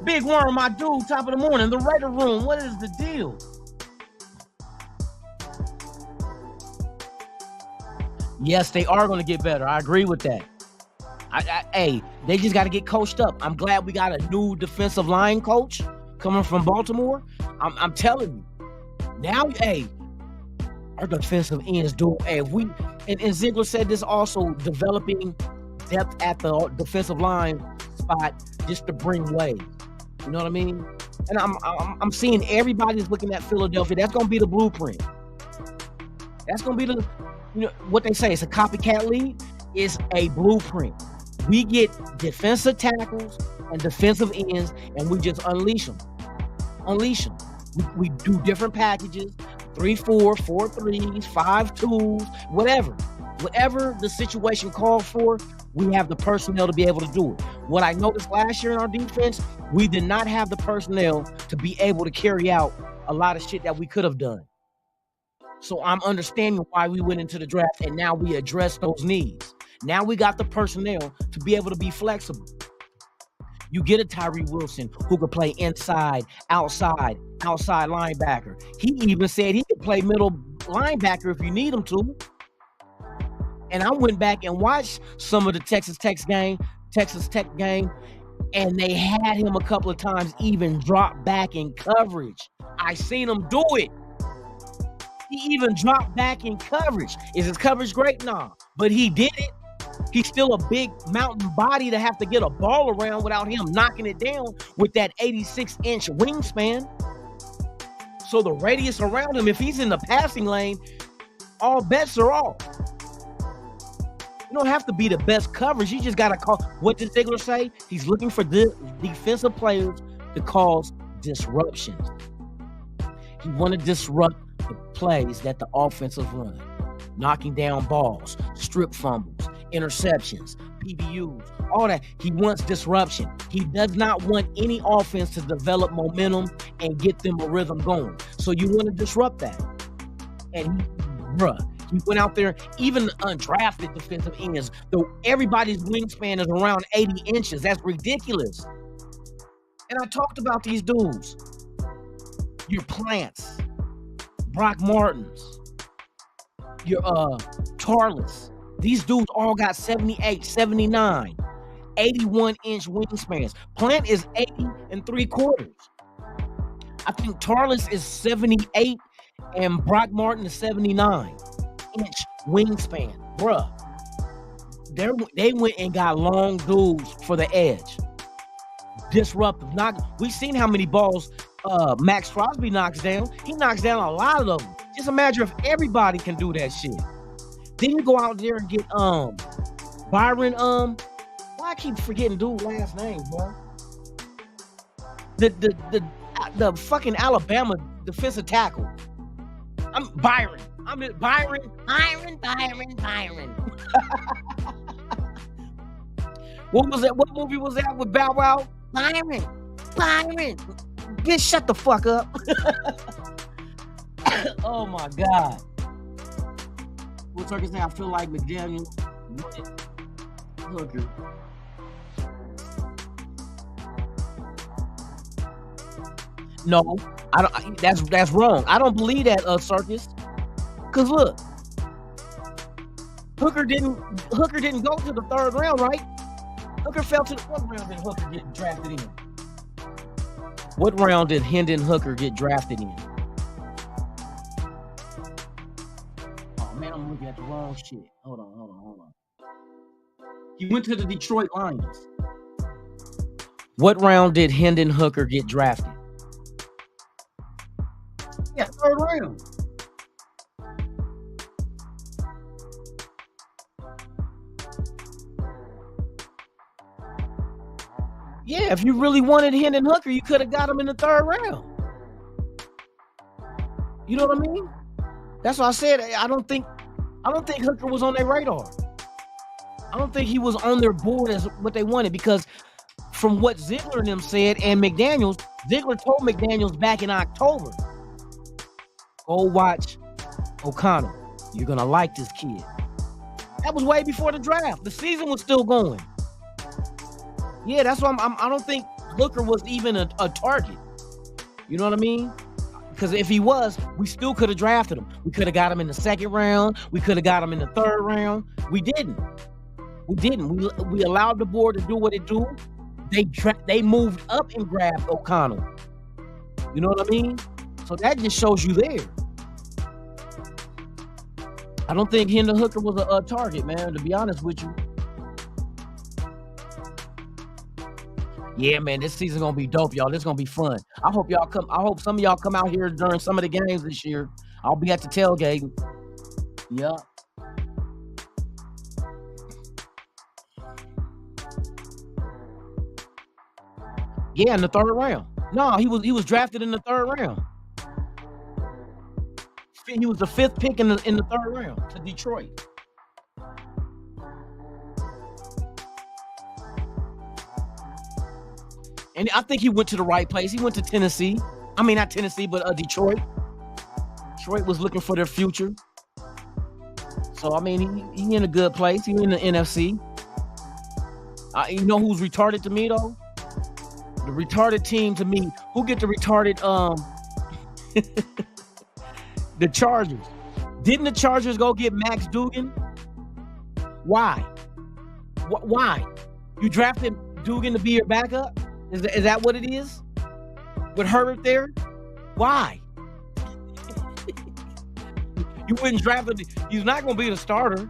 Big Worm, my dude, top of the morning, the Raider room. What is the deal? Yes, they are going to get better. I agree with that. They just got to get coached up. I'm glad we got a new defensive line coach coming from Baltimore. I'm telling you. Now, our defensive ends do. And Ziegler said this also, developing depth at the defensive line spot just to bring waves. You know what I mean? And I'm seeing everybody's looking at Philadelphia. That's going to be the blueprint. That's going to be what they say, it's a copycat league, is a blueprint. We get defensive tackles and defensive ends, and we just unleash them. We do different packages, 3-4, 4-3s, 5-2s, whatever the situation calls for, We have the personnel to be able to do it. What I noticed last year in our defense, we did not have the personnel to be able to carry out a lot of shit that we could have done. So I'm understanding why we went into the draft and now we address those needs. Now we got the personnel to be able to be flexible. You get a Tyree Wilson who could play inside, outside linebacker. He even said he could play middle linebacker if you need him to. And I went back and watched some of the Texas Tech game, and they had him a couple of times even drop back in coverage. I seen him do it. He even dropped back in coverage. Is his coverage great? Nah, but he did it. He's still a big mountain body to have to get a ball around without him knocking it down with that 86-inch wingspan. So the radius around him, if he's in the passing lane, all bets are off. You don't have to be the best coverage. You just got to call. What did Ziegler say? He's looking for defensive players to cause disruptions. He want to disrupt the plays that the offensive run. Knocking down balls, strip fumbles, interceptions, PBUs, all that. He wants disruption. He does not want any offense to develop momentum and get them a rhythm going. So you want to disrupt that. And he went out there, even undrafted defensive ends, though everybody's wingspan is around 80 inches. That's ridiculous. And I talked about these dudes. Your Plants, Brock Martins, your Tarlis. These dudes all got 78, 79, 81-inch wingspans. Plant is 80 3/4. I think Tarlis is 78 and Brock Martin is 79-inch wingspan. Bruh. They went and got long dudes for the edge. Disruptive. We've seen how many balls Max Crosby knocks down. He knocks down a lot of them. Just imagine if everybody can do that shit. Then you go out there and get Byron, why I keep forgetting dude's last name, bro? The fucking Alabama defensive tackle. I'm Byron. Byron. What was that? What movie was that with Bow Wow? Byron. Bitch, shut the fuck up. Oh my God. What Turkey say? I feel like McDaniel. Hooker. No, I don't. That's wrong. I don't believe that, Circus. Cause look, Hooker didn't go to the third round, right? Hooker fell to the fourth round. Did Hooker get drafted in? What round did Hendon Hooker get drafted in? Oh man, I'm looking at the wrong shit. Hold on. He went to the Detroit Lions. What round did Hendon Hooker get drafted? Yeah, third round. Yeah, if you really wanted Hendon Hooker, you could have got him in the third round. You know what I mean? That's why I said I don't think Hooker was on their radar. I don't think he was on their board as what they wanted, because from what Ziegler and them said and McDaniels, Ziegler told McDaniels back in October, go watch O'Connell. You're gonna like this kid. That was way before the draft. The season was still going. Yeah, that's why I don't think Hooker was even a target. You know what I mean? Because if he was, we still could have drafted him. We could have got him in the second round. We could have got him in the third round. We didn't. We allowed the board to do what it do. They moved up and grabbed O'Connell. You know what I mean? So that just shows you there. I don't think Hendon Hooker was a target, man, to be honest with you. Yeah, man, this season gonna be dope, y'all. This gonna be fun. I hope some of y'all come out here during some of the games this year. I'll be at the tailgate. Yeah. Yeah, in the third round. No, he was drafted in the third round. He was the fifth pick in the third round to Detroit. And I think he went to the right place. He went to Tennessee. I mean, not Tennessee, but Detroit. Detroit was looking for their future. So, I mean, he in a good place. He in the NFC. You know who's retarded to me, though? The retarded team to me. Who get the retarded, the Chargers. Didn't the Chargers go get Max Duggan? Why? Why? You drafted Duggan to be your backup? Is that what it is? With Herbert there? Why? You wouldn't draft him. He's not going to be the starter.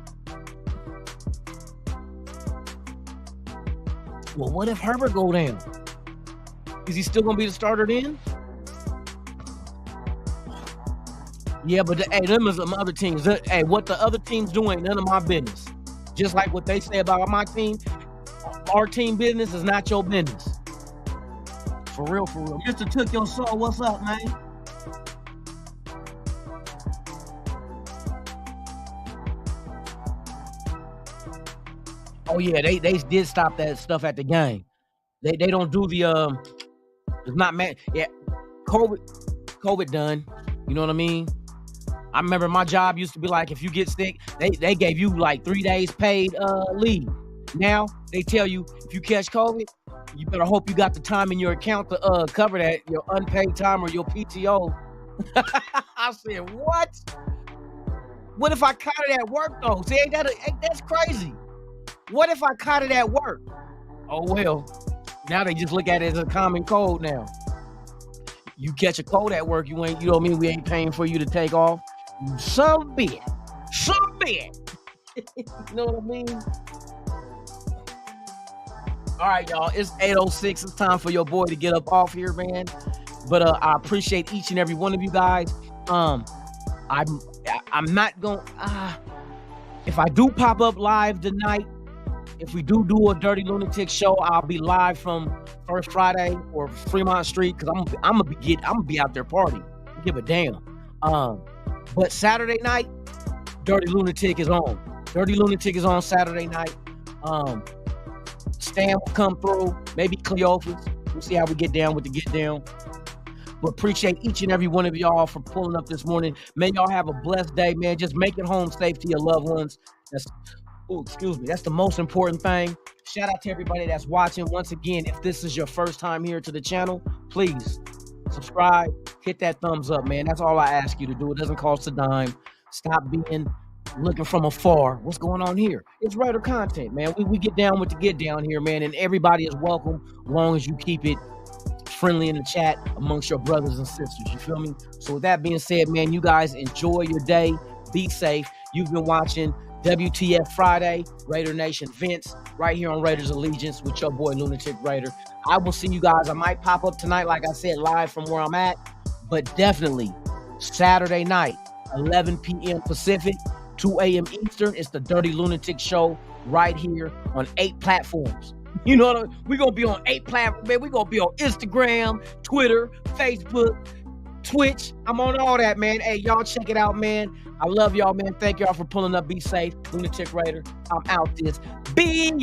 Well, what if Herbert go down? Is he still going to be the starter then? Yeah, but them is some other teams. Hey, what the other teams doing, none of my business. Just like what they say about my team, our team business is not your business. For real, for real. Mr. Took Your Soul, what's up, man? Oh yeah, they did stop that stuff at the game. They don't do the it's not man. Yeah, COVID done. You know what I mean? I remember my job used to be like, if you get sick, they gave you like 3 days paid leave. Now they tell you if you catch COVID, you better hope you got the time in your account to cover that, your unpaid time or your PTO. I said, what? What if I caught it at work though? See, that's crazy. What if I caught it at work? Oh well, now they just look at it as a common cold now. You catch a cold at work, you know what I mean? We ain't paying for you to take off. Some bit. You know what I mean? All right, y'all. It's 8:06. It's time for your boy to get up off here, man. But I appreciate each and every one of you guys. I'm not gonna. If I do pop up live tonight, if we do a Dirty Lunatic show, I'll be live from First Friday or Fremont Street because I'm gonna be out there partying. Give a damn. But Saturday night, Dirty Lunatic is on. Dirty Lunatic is on Saturday night. Stan will come through. Maybe Cleophas. We'll see how we get down with the get down. But appreciate each and every one of y'all for pulling up this morning. May y'all have a blessed day, man. Just make it home safe to your loved ones. That's the most important thing. Shout out to everybody that's watching. Once again, if this is your first time here to the channel, please subscribe, hit that thumbs up, man. That's all I ask you to do. It doesn't cost a dime. Stop looking from afar. What's going on here? It's Raider content, man. We get down with the get down here, man, and everybody is welcome as long as you keep it friendly in the chat amongst your brothers and sisters. You feel me? So with that being said, man, you guys enjoy your day. Be safe. You've been watching WTF Friday, Raider Nation Vince, right here on Raiders Allegiance with your boy Lunatic Raider. I will see you guys. I might pop up tonight, like I said, live from where I'm at, but definitely Saturday night, 11 p.m. Pacific, 2 a.m. Eastern. It's the Dirty Lunatic Show right here on 8 platforms. You know what I mean? We're going to be on 8 platforms, man. We're going to be on Instagram, Twitter, Facebook, Twitch. I'm on all that, man. Hey, y'all check it out, man. I love y'all, man. Thank y'all for pulling up. Be safe. Lunatic Raider. I'm out this. B-I-N.